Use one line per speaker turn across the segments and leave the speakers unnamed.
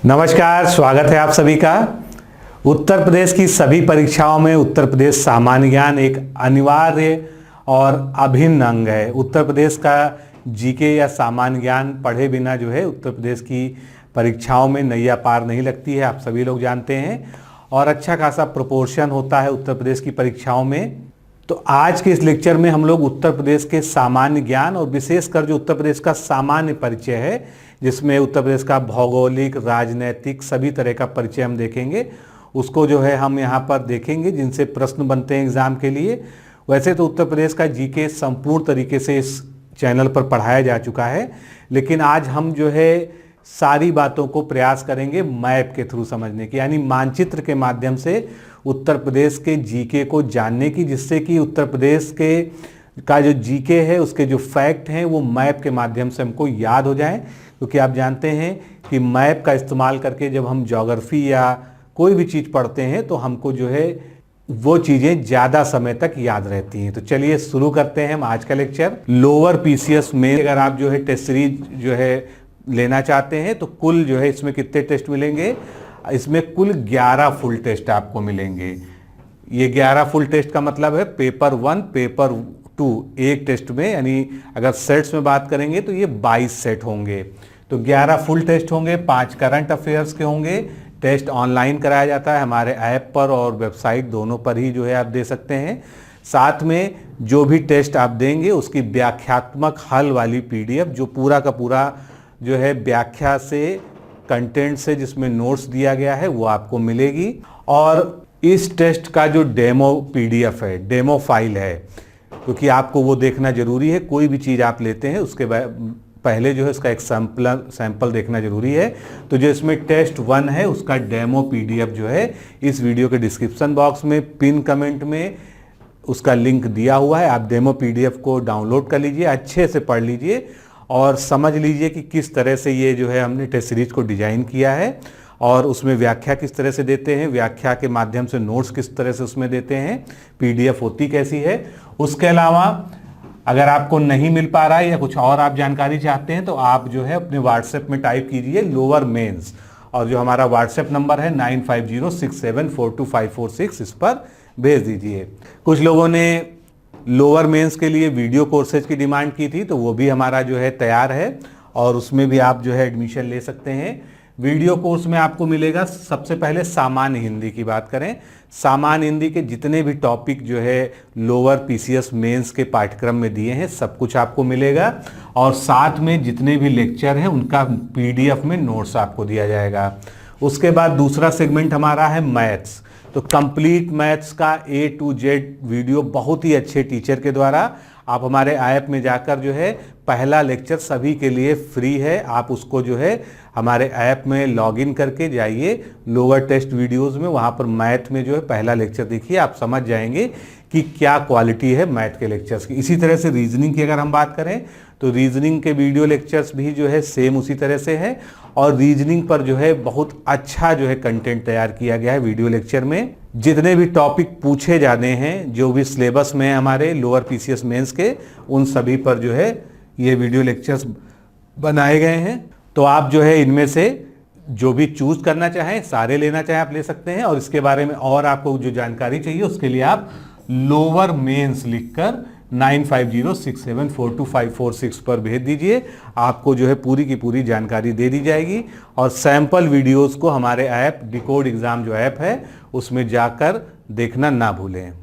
नमस्कार, स्वागत है आप सभी का। उत्तर प्रदेश की सभी परीक्षाओं में उत्तर प्रदेश सामान्य ज्ञान एक अनिवार्य और अभिन्न अंग है। उत्तर प्रदेश का जीके या सामान्य ज्ञान पढ़े बिना जो है उत्तर प्रदेश की परीक्षाओं में नैया पार नहीं लगती है, आप सभी लोग जानते हैं। और अच्छा खासा प्रोपोर्शन होता है उत्तर प्रदेश की परीक्षाओं में। तो आज के इस लेक्चर में हम लोग उत्तर प्रदेश के सामान्य ज्ञान और विशेषकर जो उत्तर प्रदेश का सामान्य परिचय है, जिसमें उत्तर प्रदेश का भौगोलिक, राजनैतिक सभी तरह का परिचय हम देखेंगे, उसको जो है हम यहाँ पर देखेंगे, जिनसे प्रश्न बनते हैं एग्जाम के लिए। वैसे तो उत्तर प्रदेश का जीके संपूर्ण तरीके से इस चैनल पर पढ़ाया जा चुका है, लेकिन आज हम जो है सारी बातों को प्रयास करेंगे मैप के थ्रू समझने की, यानी मानचित्र के माध्यम से उत्तर प्रदेश के जीके को जानने की, जिससे कि उत्तर प्रदेश के का जो जीके है उसके जो फैक्ट हैं वो मैप के माध्यम से हमको याद हो जाएं। क्योंकि आप जानते हैं कि मैप का इस्तेमाल करके जब हम ज्योग्राफी या कोई भी चीज़ पढ़ते हैं तो हमको जो है वो चीज़ें ज़्यादा समय तक याद रहती हैं। तो चलिए शुरू करते हैं हम आज का लेक्चर। लोअर पीसीएस में अगर आप जो है टेस्ट सीरीज जो है लेना चाहते हैं तो कुल जो है इसमें कितने टेस्ट मिलेंगे? इसमें कुल 11 फुल टेस्ट आपको मिलेंगे। ये 11 फुल टेस्ट का मतलब है पेपर 1, पेपर 2 एक टेस्ट में, यानी अगर सेट्स में बात करेंगे तो ये 22 सेट होंगे। तो 11 फुल टेस्ट होंगे, 5 करंट अफेयर्स के होंगे। टेस्ट ऑनलाइन कराया जाता है हमारे ऐप पर और वेबसाइट दोनों पर ही जो है आप दे सकते हैं। साथ में जो भी टेस्ट आप देंगे उसकी व्याख्यात्मक हल वाली पीडीएफ, जो पूरा का पूरा जो है व्याख्या से, कंटेंट से, जिसमें नोट्स दिया गया है, वो आपको मिलेगी। और इस टेस्ट का जो डेमो पीडीएफ है, डेमो फाइल है, क्योंकि आपको वो देखना जरूरी है। कोई भी चीज़ आप लेते हैं उसके पहले जो है उसका एक सैंपल देखना जरूरी है। तो जो इसमें टेस्ट 1 है उसका डेमो पीडीएफ जो है इस वीडियो के डिस्क्रिप्शन बॉक्स में पिन कमेंट में उसका लिंक दिया हुआ है। आप डेमो पीडीएफ को डाउनलोड कर लीजिए, अच्छे से पढ़ लीजिए और समझ लीजिए कि किस तरह से ये जो है हमने टेस्ट सीरीज को डिजाइन किया है और उसमें व्याख्या किस तरह से देते हैं, व्याख्या के माध्यम से नोट्स किस तरह से उसमें देते हैं, पीडीएफ होती कैसी है। उसके अलावा अगर आपको नहीं मिल पा रहा है या कुछ और आप जानकारी चाहते हैं तो आप जो है अपने व्हाट्सएप में टाइप कीजिए लोअर मेंस, और जो हमारा व्हाट्सएप नंबर है 9506742546, इस पर भेज दीजिए। कुछ लोगों ने लोअर मेंस के लिए वीडियो कोर्सेज की डिमांड की थी, तो वो भी हमारा जो है तैयार है और उसमें भी आप जो है एडमिशन ले सकते हैं। वीडियो कोर्स में आपको मिलेगा, सबसे पहले सामान्य हिंदी की बात करें, सामान्य हिंदी के जितने भी टॉपिक जो है लोअर पीसीएस मेंस के पाठ्यक्रम में दिए हैं सब कुछ आपको मिलेगा, और साथ में जितने भी लेक्चर हैं उनका पीडीएफ में नोट्स आपको दिया जाएगा। उसके बाद दूसरा सेगमेंट हमारा है मैथ्स। तो कंप्लीट मैथ्स का A to Z वीडियो बहुत ही अच्छे टीचर के द्वारा आप हमारे ऐप में जाकर जो है पहला लेक्चर सभी के लिए फ्री है, आप उसको जो है हमारे ऐप में लॉगिन करके जाइए लोअर टेस्ट वीडियोस में, वहाँ पर मैथ में जो है पहला लेक्चर देखिए, आप समझ जाएंगे कि क्या क्वालिटी है मैथ के लेक्चर्स की। इसी तरह से रीजनिंग की अगर हम बात करें तो रीजनिंग के वीडियो लेक्चर्स भी जो है सेम उसी तरह से है, और रीजनिंग पर जो है बहुत अच्छा जो है कंटेंट तैयार किया गया है वीडियो लेक्चर में। जितने भी टॉपिक पूछे जाने हैं जो भी सिलेबस में है हमारे लोअर पीसीएस मेंस के, उन सभी पर जो है ये वीडियो लेक्चर्स बनाए गए हैं। तो आप जो है इनमें से जो भी चूज करना चाहें, सारे लेना चाहें आप ले सकते हैं। और इसके बारे में और आपको जो जानकारी चाहिए उसके लिए आप लोअर मेंस लिखकर 9506742546 पर भेज दीजिए, आपको जो है पूरी की पूरी जानकारी दे दी जाएगी। और सैंपल वीडियोस को हमारे ऐप डिकोड एग्जाम जो ऐप है उसमें जाकर देखना ना भूलें।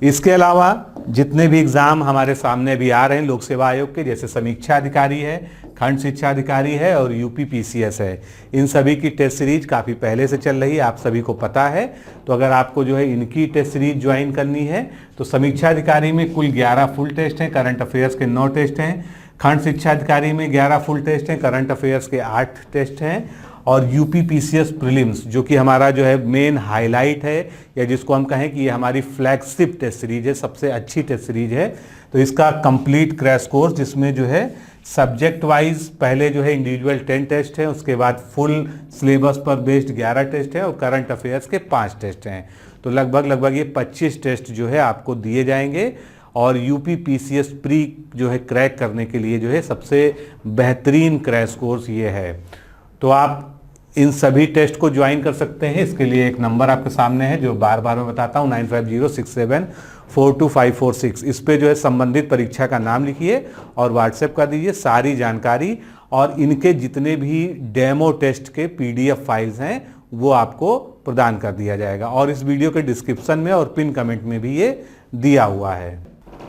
इसके अलावा जितने भी एग्जाम हमारे सामने भी आ रहे हैं लोक सेवा आयोग के, जैसे समीक्षा अधिकारी है, खंड शिक्षा अधिकारी है और यूपी पीसीएस है, इन सभी की टेस्ट सीरीज काफ़ी पहले से चल रही है, आप सभी को पता है। तो अगर आपको जो है इनकी टेस्ट सीरीज ज्वाइन करनी है तो समीक्षा अधिकारी में कुल 11 फुल टेस्ट हैं, करंट अफेयर्स के 9 टेस्ट हैं। खंड शिक्षा अधिकारी में 11 फुल टेस्ट हैं, करंट अफेयर्स के 8 टेस्ट हैं। और यूपी पीसीएस प्रीलिम्स जो कि हमारा जो है मेन हाईलाइट है, या जिसको हम कहें कि ये हमारी फ्लैगशिप टेस्ट सीरीज है, सबसे अच्छी टेस्ट सीरीज है। तो इसका कंप्लीट क्रैश कोर्स, जिसमें जो है सब्जेक्ट वाइज पहले जो है इंडिविजुअल 10 टेस्ट है, उसके बाद फुल सिलेबस पर बेस्ड 11 टेस्ट है और करंट अफेयर्स के 5 टेस्ट हैं। तो लगभग ये 25 टेस्ट जो है आपको दिए जाएंगे। और यूपी पीसीएस प्री जो है क्रैक करने के लिए जो है सबसे बेहतरीन क्रैश कोर्स ये है। तो आप इन सभी टेस्ट को ज्वाइन कर सकते हैं। इसके लिए एक नंबर आपके सामने है जो बार बार मैं बताता हूँ, 9506742546। इस पे जो है संबंधित परीक्षा का नाम लिखिए और व्हाट्सएप कर दीजिए सारी जानकारी, और इनके जितने भी डेमो टेस्ट के PDF फाइल्स हैं वो आपको प्रदान कर दिया जाएगा, और इस वीडियो के डिस्क्रिप्शन में और पिन कमेंट में भी ये दिया हुआ है।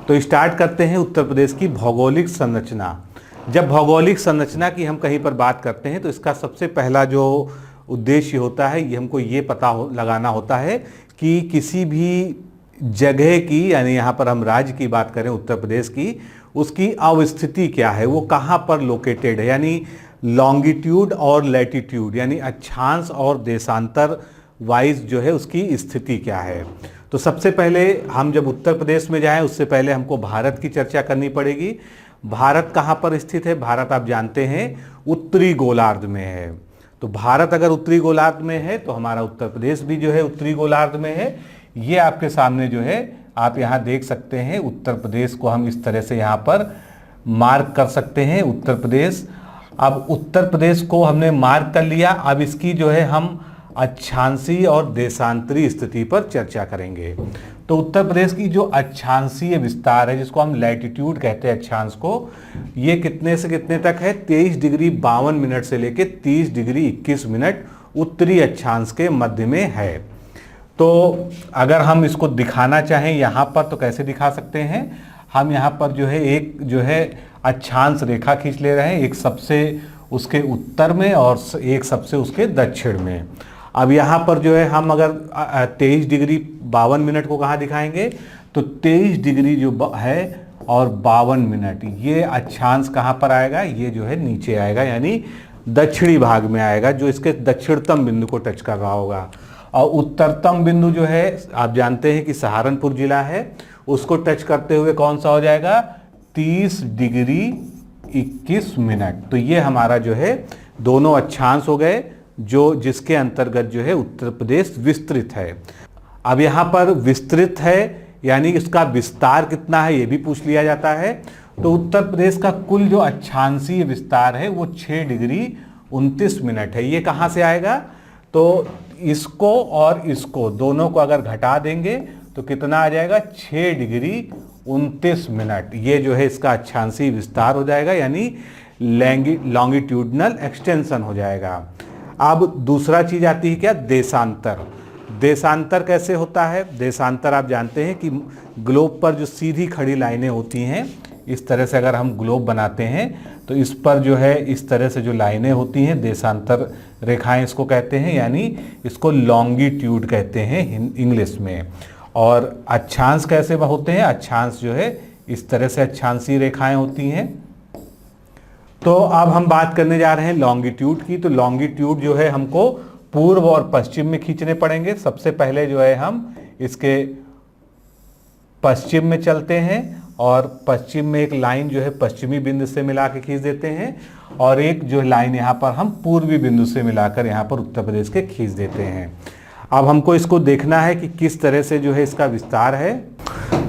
तो स्टार्ट करते हैं उत्तर प्रदेश की भौगोलिक संरचना। जब भौगोलिक संरचना की हम कहीं पर बात करते हैं तो इसका सबसे पहला जो उद्देश्य होता है, ये हमको ये लगाना होता है कि किसी भी जगह की, यानी यहाँ पर हम राज्य की बात करें उत्तर प्रदेश की, उसकी अवस्थिति क्या है, वो कहाँ पर लोकेटेड है, यानी लॉन्गिट्यूड और लैटिट्यूड, यानी अक्षांश और देशांतर वाइज जो है उसकी स्थिति क्या है। तो सबसे पहले हम जब उत्तर प्रदेश में जाएं उससे पहले हमको भारत की चर्चा करनी पड़ेगी। भारत कहाँ पर स्थित है? भारत आप जानते हैं उत्तरी गोलार्ध में है। तो भारत अगर उत्तरी गोलार्ध में है तो हमारा उत्तर प्रदेश भी जो है उत्तरी गोलार्ध में है। ये आपके सामने जो है आप यहाँ देख सकते हैं, उत्तर प्रदेश को हम इस तरह से यहाँ पर मार्क कर सकते हैं, उत्तर प्रदेश। अब उत्तर प्रदेश को हमने मार्क कर लिया, अब इसकी जो है हम अक्षांशीय और देशांतरीय स्थिति पर चर्चा करेंगे। तो उत्तर प्रदेश की जो अक्षांशीय विस्तार है, जिसको हम लैटिट्यूड कहते हैं अक्षांश को, ये कितने से कितने तक है? 23 डिग्री 52 मिनट से लेकर 30 डिग्री 21 मिनट उत्तरी अक्षांश के मध्य में है। तो अगर हम इसको दिखाना चाहें यहाँ पर तो कैसे दिखा सकते हैं? हम यहाँ पर जो है एक जो है अक्षांश रेखा खींच ले रहे हैं, एक सबसे उसके उत्तर में और एक सबसे उसके दक्षिण में। अब यहाँ पर जो है हम अगर 23 डिग्री 52 मिनट को कहाँ दिखाएंगे? तो 23 डिग्री जो है और 52 मिनट, ये अक्षांश कहाँ पर आएगा? ये जो है नीचे आएगा, यानी दक्षिणी भाग में आएगा, जो इसके दक्षिणतम बिंदु को टच कर रहा होगा। और उत्तरतम बिंदु जो है आप जानते हैं कि सहारनपुर जिला है, उसको टच करते हुए कौन सा हो जाएगा? 30 डिग्री 21 मिनट। तो ये हमारा जो है दोनों अक्षांश हो गए, जो जिसके अंतर्गत जो है उत्तर प्रदेश विस्तृत है। अब यहाँ पर विस्तृत है यानी इसका विस्तार कितना है ये भी पूछ लिया जाता है। तो उत्तर प्रदेश का कुल जो अक्षांशीय विस्तार है वो 6 डिग्री 29 मिनट है। ये कहाँ से आएगा? तो इसको और इसको दोनों को अगर घटा देंगे तो कितना आ जाएगा? 6 डिग्री 29 मिनट। ये जो है इसका अक्षांशीय विस्तार हो जाएगा, यानी लॉन्गिट्यूडनल एक्सटेंशन हो जाएगा। अब दूसरा चीज आती है क्या? देशांतर। देशांतर कैसे होता है? देशांतर आप जानते हैं कि ग्लोब पर जो सीधी खड़ी लाइनें होती हैं, इस तरह से अगर हम ग्लोब बनाते हैं तो इस पर जो है इस तरह से जो लाइनें होती हैं, देशांतर रेखाएं इसको कहते हैं, यानी इसको लॉन्गिट्यूड कहते हैं इंग्लिश में। और अक्षांश कैसे होते हैं? अक्षांश जो है इस तरह से अक्षांशीय रेखाएं होती हैं। तो अब हम बात करने जा रहे हैं लॉन्गिट्यूड की। तो लॉन्गिट्यूड जो है हमको पूर्व और पश्चिम में खींचने पड़ेंगे। सबसे पहले जो है हम इसके पश्चिम में चलते हैं और पश्चिम में एक लाइन जो है पश्चिमी बिंदु से मिला के खींच देते हैं, और एक जो लाइन यहाँ पर हम पूर्वी बिंदु से मिलाकर यहाँ पर उत्तर प्रदेश के खींच देते हैं। अब हमको इसको देखना है कि किस तरह से जो है इसका विस्तार है।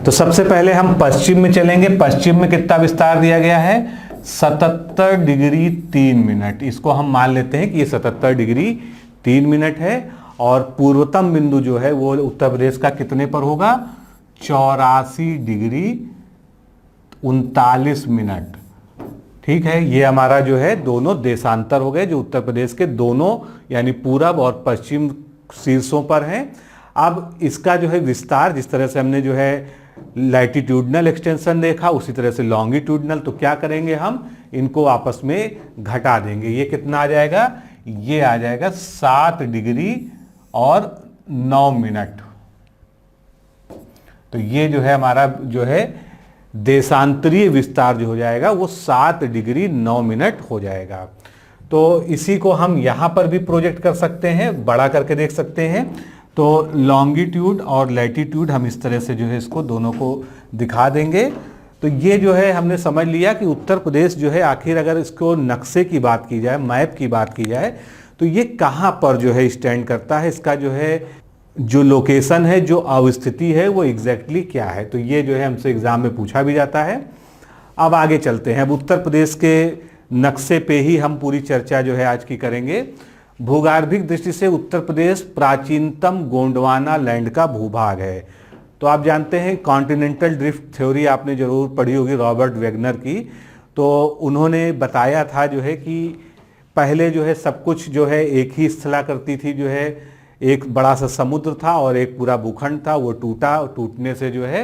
तो सबसे पहले हम पश्चिम में चलेंगे। पश्चिम में कितना विस्तार दिया गया है? 77 डिग्री 3 मिनट। इसको हम मान लेते हैं कि ये 77 डिग्री 3 मिनट है। और पूर्वतम बिंदु जो है वो उत्तर प्रदेश का कितने पर होगा? 84 डिग्री 39 मिनट। ठीक है, ये हमारा जो है दोनों देशांतर हो गए, जो उत्तर प्रदेश के दोनों यानी पूरब और पश्चिम शीर्षों पर हैं। अब इसका जो है विस्तार, जिस तरह से हमने जो है लैटिट्यूडनल एक्सटेंशन देखा, उसी तरह से लॉन्गिट्यूडनल। तो क्या करेंगे? हम इनको आपस में घटा देंगे। ये कितना आ जाएगा? ये आ जाएगा 7 डिग्री और 9 मिनट। तो ये जो है हमारा जो है देशांतरीय विस्तार जो हो जाएगा वो 7 डिग्री 9 मिनट हो जाएगा। तो इसी को हम यहाँ पर भी प्रोजेक्ट कर सकते हैं, बड़ा करके देख सकते हैं। तो लॉन्गिट्यूड और लैटिट्यूड हम इस तरह से जो है इसको दोनों को दिखा देंगे। तो ये जो है हमने समझ लिया कि उत्तर प्रदेश जो है आखिर अगर इसको नक्शे की बात की जाए, मैप की बात की जाए, तो ये कहाँ पर जो है स्टैंड करता है, इसका जो है जो लोकेशन है, जो अवस्थिति है वो एग्जैक्टली क्या है। तो ये जो है हमसे एग्जाम में पूछा भी जाता है। अब आगे चलते हैं। अब उत्तर प्रदेश के नक्शे पे ही हम पूरी चर्चा जो है आज की करेंगे। भूगर्भिक दृष्टि से उत्तर प्रदेश प्राचीनतम गोंडवाना लैंड का भूभाग है। तो आप जानते हैं कॉन्टिनेंटल ड्रिफ्ट थ्योरी आपने जरूर पढ़ी होगी रॉबर्ट वेगनर की। तो उन्होंने बताया था जो है कि पहले जो है सब कुछ जो है एक ही स्थलाकृति थी, जो है एक बड़ा सा समुद्र था और एक पूरा भूखंड था, वो टूटा, टूटने से जो है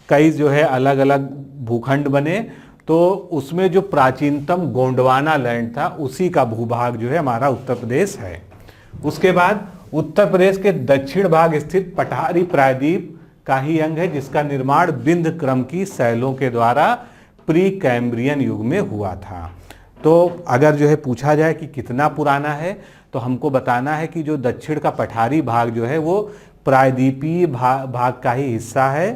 कई जो है अलग अलग भूखंड बने। तो उसमें जो प्राचीनतम गोंडवाना लैंड था उसी का भूभाग जो है हमारा उत्तर प्रदेश है। उसके बाद उत्तर प्रदेश के दक्षिण भाग स्थित पठारी प्रायद्वीप का ही अंग है, जिसका निर्माण बिंद क्रम की शैलों के द्वारा प्री कैम्ब्रियन युग में हुआ था। तो अगर जो है पूछा जाए कि कितना पुराना है, तो हमको बताना है कि जो दक्षिण का पठारी भाग जो है वो प्रायद्वीपीय भाग का ही हिस्सा है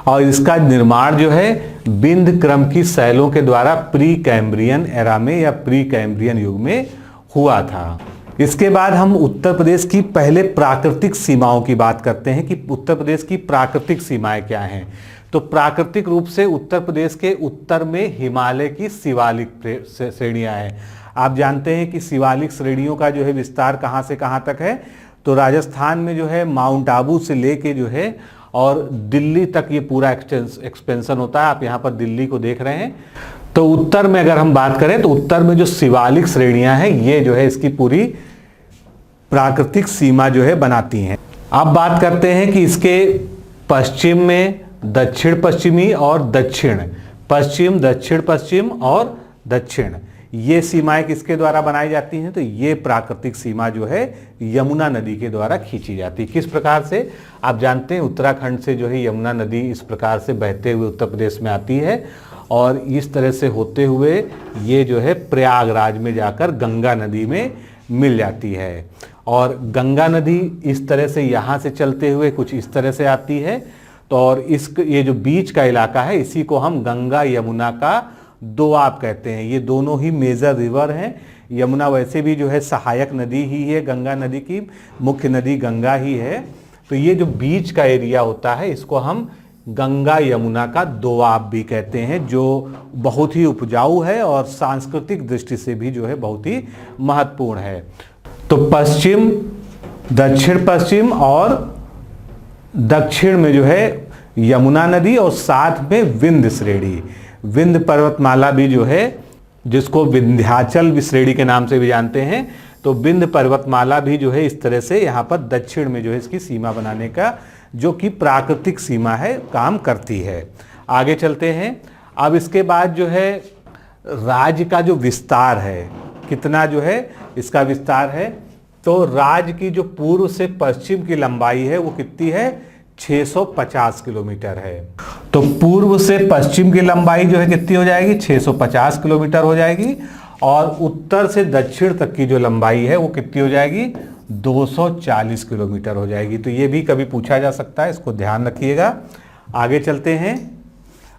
और इसका निर्माण जो है बिंद क्रम की शैलों के द्वारा प्री कैम्ब्रियन एरा में या प्री कैम्ब्रियन युग में हुआ था। इसके बाद हम उत्तर प्रदेश की पहले प्राकृतिक सीमाओं की बात करते हैं कि उत्तर प्रदेश की प्राकृतिक सीमाएं क्या हैं। तो प्राकृतिक रूप से उत्तर प्रदेश के उत्तर में हिमालय की शिवालिक श्रेणियां हैं। आप जानते हैं कि शिवालिक श्रेणियों का जो है विस्तार कहां से कहां तक है, तो राजस्थान में जो है माउंट आबू से लेके जो है और दिल्ली तक ये पूरा एक्सपेंशन होता है। आप यहाँ पर दिल्ली को देख रहे हैं। तो उत्तर में अगर हम बात करें तो उत्तर में जो शिवालिक श्रेणियां हैं ये जो है इसकी पूरी प्राकृतिक सीमा जो है बनाती हैं। अब बात करते हैं कि इसके पश्चिम में दक्षिण पश्चिमी और दक्षिण पश्चिम, दक्षिण पश्चिम और दक्षिण, ये सीमाएं किसके द्वारा बनाई जाती हैं, तो ये प्राकृतिक सीमा जो है यमुना नदी के द्वारा खींची जाती है। किस प्रकार से, आप जानते हैं उत्तराखंड से जो है यमुना नदी इस प्रकार से बहते हुए उत्तर प्रदेश में आती है और इस तरह से होते हुए ये जो है प्रयागराज में जाकर गंगा नदी में मिल जाती है। और गंगा नदी इस तरह से यहाँ से चलते हुए कुछ इस तरह से आती है। तो और ये जो बीच का इलाका है इसी को हम गंगा यमुना का दोआब कहते हैं। ये दोनों ही मेजर रिवर हैं। यमुना वैसे भी जो है सहायक नदी ही है, गंगा नदी की मुख्य नदी गंगा ही है। तो ये जो बीच का एरिया होता है इसको हम गंगा यमुना का दोआब भी कहते हैं, जो बहुत ही उपजाऊ है और सांस्कृतिक दृष्टि से भी जो है बहुत ही महत्वपूर्ण है। तो पश्चिम, दक्षिण पश्चिम और दक्षिण में जो है यमुना नदी और साथ में विंध्य श्रेणी, विंध्य पर्वतमाला भी जो है जिसको विंध्याचल श्रेणी के नाम से भी जानते हैं। तो विंध्य पर्वतमाला भी जो है इस तरह से यहाँ पर दक्षिण में जो है इसकी सीमा बनाने का जो कि प्राकृतिक सीमा है काम करती है। आगे चलते हैं। अब इसके बाद जो है राज्य का जो विस्तार है, कितना जो है इसका विस्तार है, तो राज्य की जो पूर्व से पश्चिम की लंबाई है वो कितनी है, 650 किलोमीटर है। तो पूर्व से पश्चिम की लंबाई जो है कितनी हो जाएगी, 650 किलोमीटर हो जाएगी। और उत्तर से दक्षिण तक की जो लंबाई है वो कितनी हो जाएगी, 240 किलोमीटर हो जाएगी। तो ये भी कभी पूछा जा सकता है, इसको ध्यान रखिएगा। आगे चलते हैं।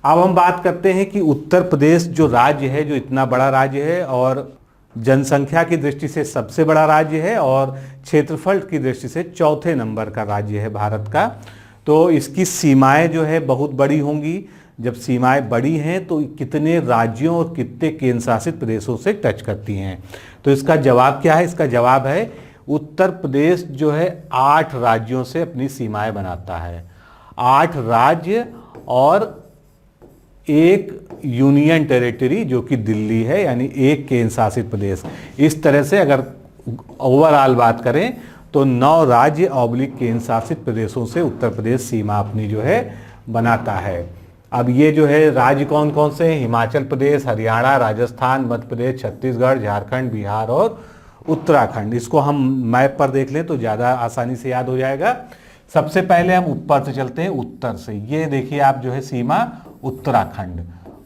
अब हम बात करते हैं कि उत्तर प्रदेश जो राज्य है, जो इतना बड़ा राज्य है और जनसंख्या की दृष्टि से सबसे बड़ा राज्य है और क्षेत्रफल की दृष्टि से चौथे नंबर का राज्य है भारत का। तो इसकी सीमाएं जो है बहुत बड़ी होंगी। जब सीमाएं बड़ी हैं तो कितने राज्यों और कितने केंद्र शासित प्रदेशों से टच करती हैं। तो इसका जवाब क्या है, इसका जवाब है उत्तर प्रदेश जो है 8 राज्यों से अपनी सीमाएं बनाता है। 8 राज्य और एक यूनियन टेरिटरी जो कि दिल्ली है, यानी एक केंद्र शासित प्रदेश। इस तरह से अगर ओवरऑल बात करें तो 9 राज्य ऑब्लिक केंद्र शासित प्रदेशों से उत्तर प्रदेश सीमा अपनी जो है बनाता है। अब ये जो है राज्य कौन कौन से हैं, हिमाचल प्रदेश, हरियाणा, राजस्थान, मध्य प्रदेश, छत्तीसगढ़, झारखंड, बिहार और उत्तराखंड। इसको हम मैप पर देख लें तो ज़्यादा आसानी से याद हो जाएगा। सबसे पहले हम ऊपर से चलते हैं, उत्तर से। ये देखिए आप जो है सीमा उत्तराखंड,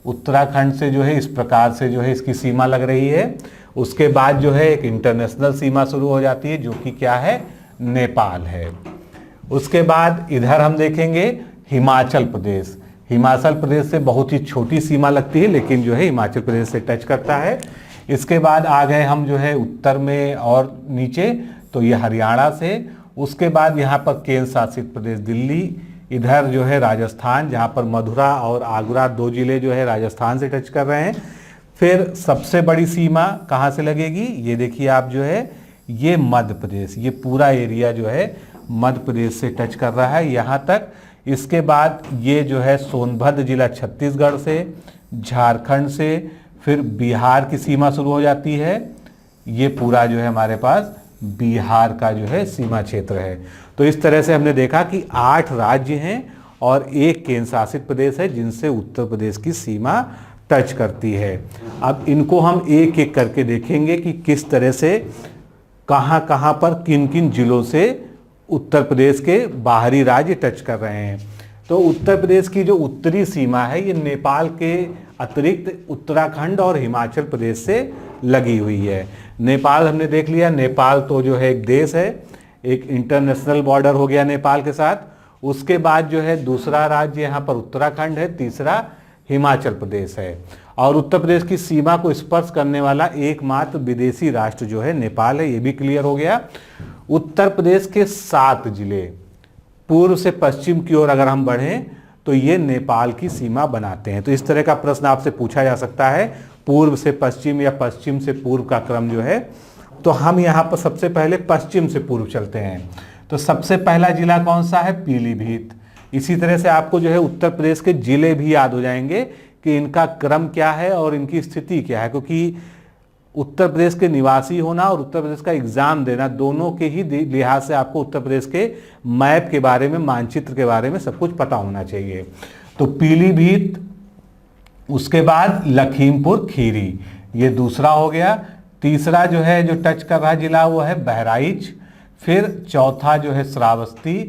उत्तराखंड से जो है इस प्रकार से जो है इसकी सीमा लग रही है। उसके बाद जो है एक इंटरनेशनल सीमा शुरू हो जाती है जो कि क्या है, नेपाल है। उसके बाद इधर हम देखेंगे हिमाचल प्रदेश। हिमाचल प्रदेश से बहुत ही छोटी सीमा लगती है लेकिन जो है हिमाचल प्रदेश से टच करता है। इसके बाद आ गए हम जो है उत्तर में और नीचे, तो ये हरियाणा से। उसके बाद यहाँ पर केंद्र शासित प्रदेश दिल्ली, इधर जो है राजस्थान जहाँ पर मथुरा और आगरा 2 जिले जो है राजस्थान से टच कर रहे हैं। फिर सबसे बड़ी सीमा कहाँ से लगेगी, ये देखिए आप जो है ये मध्य प्रदेश, ये पूरा एरिया जो है मध्य प्रदेश से टच कर रहा है यहाँ तक। इसके बाद ये जो है सोनभद्र जिला छत्तीसगढ़ से, झारखंड से, फिर बिहार की सीमा शुरू हो जाती है। ये पूरा जो है हमारे पास बिहार का जो है सीमा क्षेत्र है। तो इस तरह से हमने देखा कि 8 राज्य हैं और एक केंद्र शासित प्रदेश है जिनसे उत्तर प्रदेश की सीमा टच करती है। अब इनको हम एक एक करके देखेंगे कि किस तरह से कहाँ कहाँ पर किन किन जिलों से उत्तर प्रदेश के बाहरी राज्य टच कर रहे हैं। तो उत्तर प्रदेश की जो उत्तरी सीमा है ये नेपाल के अतिरिक्त उत्तराखंड और हिमाचल प्रदेश से लगी हुई है। नेपाल हमने देख लिया, नेपाल तो जो है एक देश है, एक इंटरनेशनल बॉर्डर हो गया नेपाल के साथ। उसके बाद जो है दूसरा राज्य यहाँ पर उत्तराखंड है, तीसरा हिमाचल प्रदेश है। और उत्तर प्रदेश की सीमा को स्पर्श करने वाला एकमात्र विदेशी राष्ट्र जो है नेपाल है, ये भी क्लियर हो गया। उत्तर प्रदेश के 7 जिले पूर्व से पश्चिम की ओर अगर हम बढ़ें तो ये नेपाल की सीमा बनाते हैं। तो इस तरह का प्रश्न आपसे पूछा जा सकता है, पूर्व से पश्चिम या पश्चिम से पूर्व का क्रम जो है। तो हम यहाँ पर सबसे पहले पश्चिम से पूर्व चलते हैं। तो सबसे पहला जिला कौन सा है? पीलीभीत। इसी तरह से आपको जो है उत्तर प्रदेश के जिले भी याद हो जाएंगे कि इनका क्रम क्या है और इनकी स्थिति क्या है, क्योंकि उत्तर प्रदेश के निवासी होना और उत्तर प्रदेश का एग्जाम देना दोनों के ही लिहाज से आपको उत्तर प्रदेश के मैप के बारे में, मानचित्र के बारे में सब कुछ पता होना चाहिए। तो पीलीभीत, उसके बाद लखीमपुर खीरी, ये दूसरा हो गया। तीसरा जो है जो टच कर रहा जिला वो है बहराइच। फिर चौथा जो है श्रावस्ती,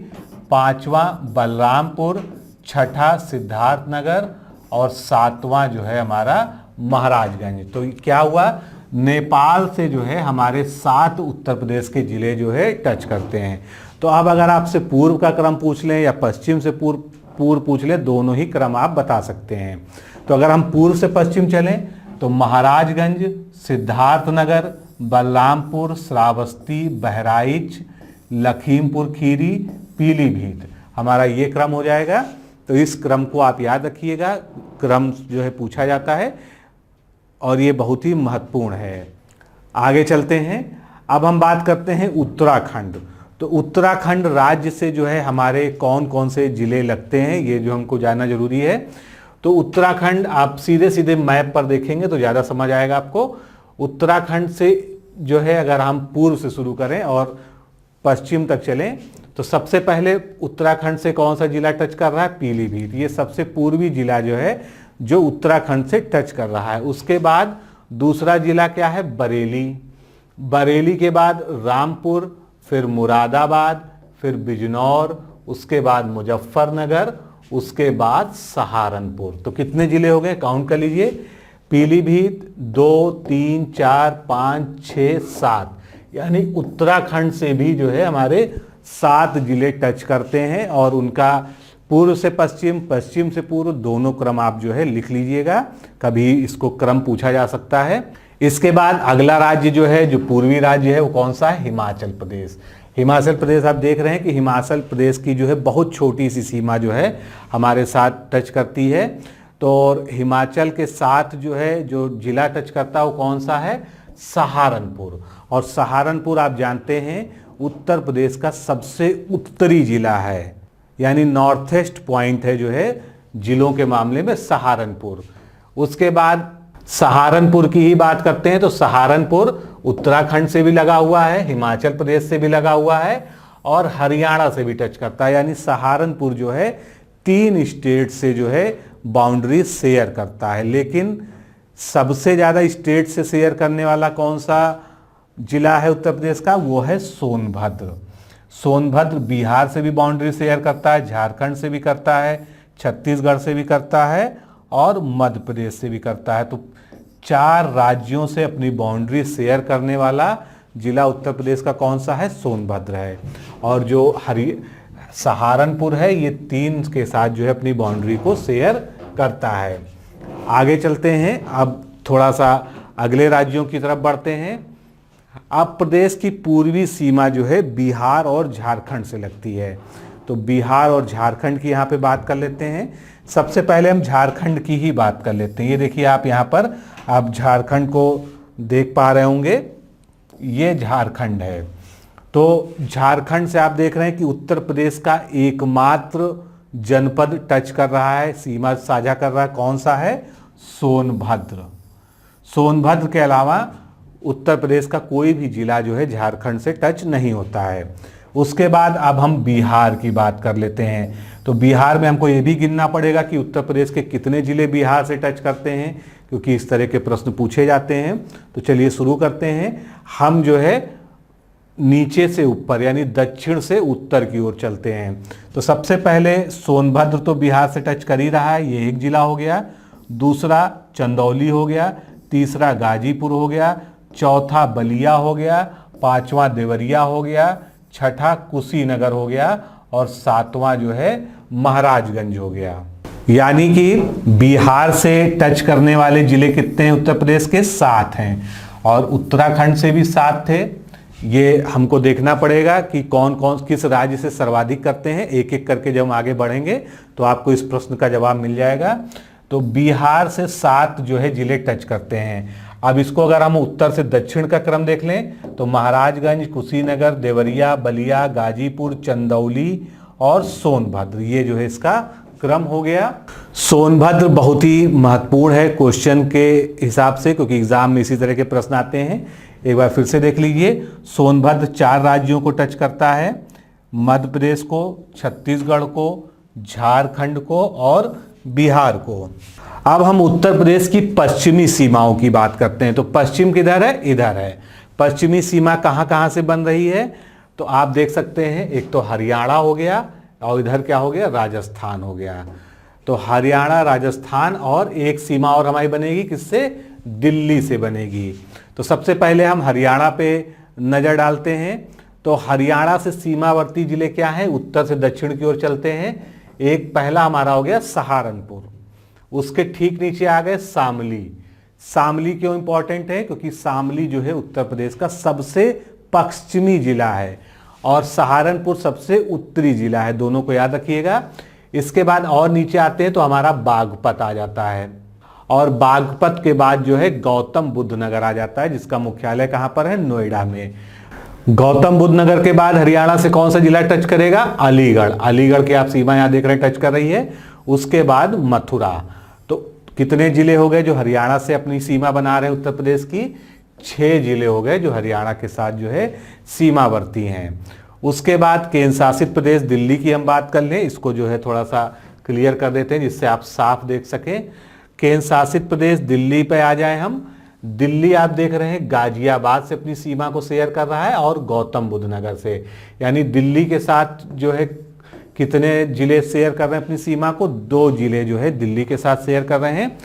पांचवा बलरामपुर, छठा सिद्धार्थनगर और सातवां जो है हमारा महाराजगंज। तो क्या हुआ, नेपाल से जो है हमारे 7 उत्तर प्रदेश के जिले जो है टच करते हैं। तो अब अगर आपसे पूर्व का क्रम पूछ लें या पश्चिम से पूर्व पूछ लें, दोनों ही क्रम आप बता सकते हैं। तो अगर हम पूर्व से पश्चिम चलें तो महाराजगंज, सिद्धार्थनगर, बलरामपुर, श्रावस्ती, बहराइच, लखीमपुर खीरी, पीलीभीत, हमारा ये क्रम हो जाएगा। तो इस क्रम को आप याद रखिएगा, क्रम जो है पूछा जाता है और ये बहुत ही महत्वपूर्ण है। आगे चलते हैं। अब हम बात करते हैं उत्तराखंड। तो उत्तराखंड राज्य से जो है हमारे कौन कौन से जिले लगते हैं, ये जो हमको जानना जरूरी है। तो उत्तराखंड आप सीधे सीधे मैप पर देखेंगे तो ज़्यादा समझ आएगा आपको। उत्तराखंड से जो है अगर हम पूर्व से शुरू करें और पश्चिम तक चलें तो सबसे पहले उत्तराखंड से कौन सा जिला टच कर रहा है? पीलीभीत। ये सबसे पूर्वी जिला जो है जो उत्तराखंड से टच कर रहा है। उसके बाद दूसरा जिला क्या है? बरेली। बरेली के बाद रामपुर, फिर मुरादाबाद, फिर बिजनौर, उसके बाद मुजफ्फरनगर, उसके बाद सहारनपुर। तो कितने जिले हो गए? काउंट कर लीजिए। पीलीभीत 2, 3, 4, 5, 6, 7, यानी उत्तराखंड से भी जो है हमारे 7 जिले टच करते हैं। और उनका पूर्व से पश्चिम, पश्चिम से पूर्व दोनों क्रम आप जो है लिख लीजिएगा, कभी इसको क्रम पूछा जा सकता है। इसके बाद अगला राज्य जो है, जो पूर्वी राज्य है, वो कौन सा है? हिमाचल प्रदेश। हिमाचल प्रदेश आप देख रहे हैं कि हिमाचल प्रदेश की जो है बहुत छोटी सी सीमा जो है हमारे साथ टच करती है। तो हिमाचल के साथ जो है जो जिला टच करता है वो कौन सा है? सहारनपुर। और सहारनपुर आप जानते हैं उत्तर प्रदेश का सबसे उत्तरी जिला है, यानी नॉर्थ ईस्ट पॉइंट है जो है जिलों के मामले में सहारनपुर। उसके बाद सहारनपुर की ही बात करते हैं तो सहारनपुर उत्तराखंड से भी लगा हुआ है, हिमाचल प्रदेश से भी लगा हुआ है और हरियाणा से भी टच करता है। यानी सहारनपुर जो है 3 स्टेट से जो है बाउंड्री शेयर करता है। लेकिन सबसे ज़्यादा स्टेट से शेयर करने वाला कौन सा जिला है उत्तर प्रदेश का? वो है सोनभद्र। सोनभद्र बिहार से भी बाउंड्री शेयर करता है, झारखंड से भी करता है, छत्तीसगढ़ से भी करता है और मध्य प्रदेश से भी करता है। तो 4 राज्यों से अपनी बाउंड्री शेयर करने वाला जिला उत्तर प्रदेश का कौन सा है? सोनभद्र है। और जो सहारनपुर है ये 3 के साथ जो है अपनी बाउंड्री को शेयर करता है। आगे चलते हैं, अब थोड़ा सा अगले राज्यों की तरफ बढ़ते हैं। अब प्रदेश की पूर्वी सीमा जो है बिहार और झारखंड से लगती है। तो बिहार और झारखंड की यहाँ पे बात कर लेते हैं। सबसे पहले हम झारखंड की ही बात कर लेते हैं। ये देखिए आप यहाँ पर आप झारखंड को देख पा रहे होंगे। ये झारखंड है। तो झारखंड से आप देख रहे हैं कि उत्तर प्रदेश का एकमात्र जनपद टच कर रहा है, सीमा साझा कर रहा है, कौन सा है? सोनभद्र। सोनभद्र के अलावा उत्तर प्रदेश का कोई भी जिला जो है झारखंड से टच नहीं होता है। उसके बाद अब हम बिहार की बात कर लेते हैं। तो बिहार में हमको ये भी गिनना पड़ेगा कि उत्तर प्रदेश के कितने जिले बिहार से टच करते हैं, क्योंकि इस तरह के प्रश्न पूछे जाते हैं। तो चलिए शुरू करते हैं। हम जो है नीचे से ऊपर यानी दक्षिण से उत्तर की ओर चलते हैं। तो सबसे पहले सोनभद्र तो बिहार से टच कर ही रहा है, ये एक जिला हो गया। दूसरा चंदौली हो गया, तीसरा गाजीपुर हो गया, चौथा बलिया हो गया, पांचवा देवरिया हो गया, छठा कुशीनगर हो गया और सातवां जो है महाराजगंज हो गया। यानी कि बिहार से टच करने वाले जिले कितने हैं उत्तर प्रदेश के? 7 हैं। और उत्तराखंड से भी 7 थे। ये हमको देखना पड़ेगा कि कौन कौन किस राज्य से सर्वाधिक करते हैं। एक एक करके जब हम आगे बढ़ेंगे तो आपको इस प्रश्न का जवाब मिल जाएगा। तो बिहार से 7 जो है जिले टच करते हैं। अब इसको अगर हम उत्तर से दक्षिण का क्रम देख लें तो महाराजगंज, कुशीनगर, देवरिया, बलिया, गाजीपुर, चंदौली और सोनभद्र, ये जो है इसका क्रम हो गया। सोनभद्र बहुत ही महत्वपूर्ण है क्वेश्चन के हिसाब से, क्योंकि एग्जाम में इसी तरह के प्रश्न आते हैं। एक बार फिर से देख लीजिए। सोनभद्र 4 राज्यों को टच करता है, मध्य प्रदेश को, छत्तीसगढ़ को, झारखंड को और बिहार को। अब हम उत्तर प्रदेश की पश्चिमी सीमाओं की बात करते हैं। तो पश्चिम किधर है? इधर है। पश्चिमी सीमा कहाँ कहाँ से बन रही है? तो आप देख सकते हैं, एक तो हरियाणा हो गया और इधर क्या हो गया? राजस्थान हो गया। तो हरियाणा, राजस्थान और एक सीमा और हमारी बनेगी किससे? दिल्ली से बनेगी। तो सबसे पहले हम हरियाणा पे नजर डालते हैं। तो हरियाणा से सीमावर्ती जिले क्या हैं? उत्तर से दक्षिण की ओर चलते हैं। एक पहला हमारा हो गया सहारनपुर, उसके ठीक नीचे आ गए शामली। शामली क्यों इंपॉर्टेंट है? क्योंकि शामली जो है उत्तर प्रदेश का सबसे पश्चिमी जिला है और सहारनपुर सबसे उत्तरी जिला है, दोनों को याद रखिएगा। इसके बाद और नीचे आते हैं तो हमारा बागपत आ जाता है और बागपत के बाद जो है गौतम बुद्ध नगर आ जाता है, जिसका मुख्यालय कहां पर है? नोएडा में। गौतम बुद्ध नगर के बाद हरियाणा से कौन सा जिला टच करेगा? अलीगढ़। अलीगढ़ की आप सीमा यहां देख रहे हैं टच कर रही है। उसके बाद मथुरा। तो कितने जिले हो गए जो हरियाणा से अपनी सीमा बना रहे हैं उत्तर प्रदेश की? 6 जिले हो गए जो हरियाणा के साथ जो है सीमावर्ती हैं। उसके बाद केंद्र शासित प्रदेश दिल्ली की हम बात कर लें, इसको जो है थोड़ा सा क्लियर कर देते हैं जिससे आप साफ देख सकें। केंद्र शासित प्रदेश दिल्ली पे आ जाए हम। दिल्ली आप देख रहे हैं गाजियाबाद से अपनी सीमा को शेयर कर रहा है और गौतम बुद्ध नगर से, यानी दिल्ली के साथ जो है कितने जिले शेयर कर रहे हैं अपनी सीमा को? 2 जिले जो है दिल्ली के साथ शेयर कर रहे हैं।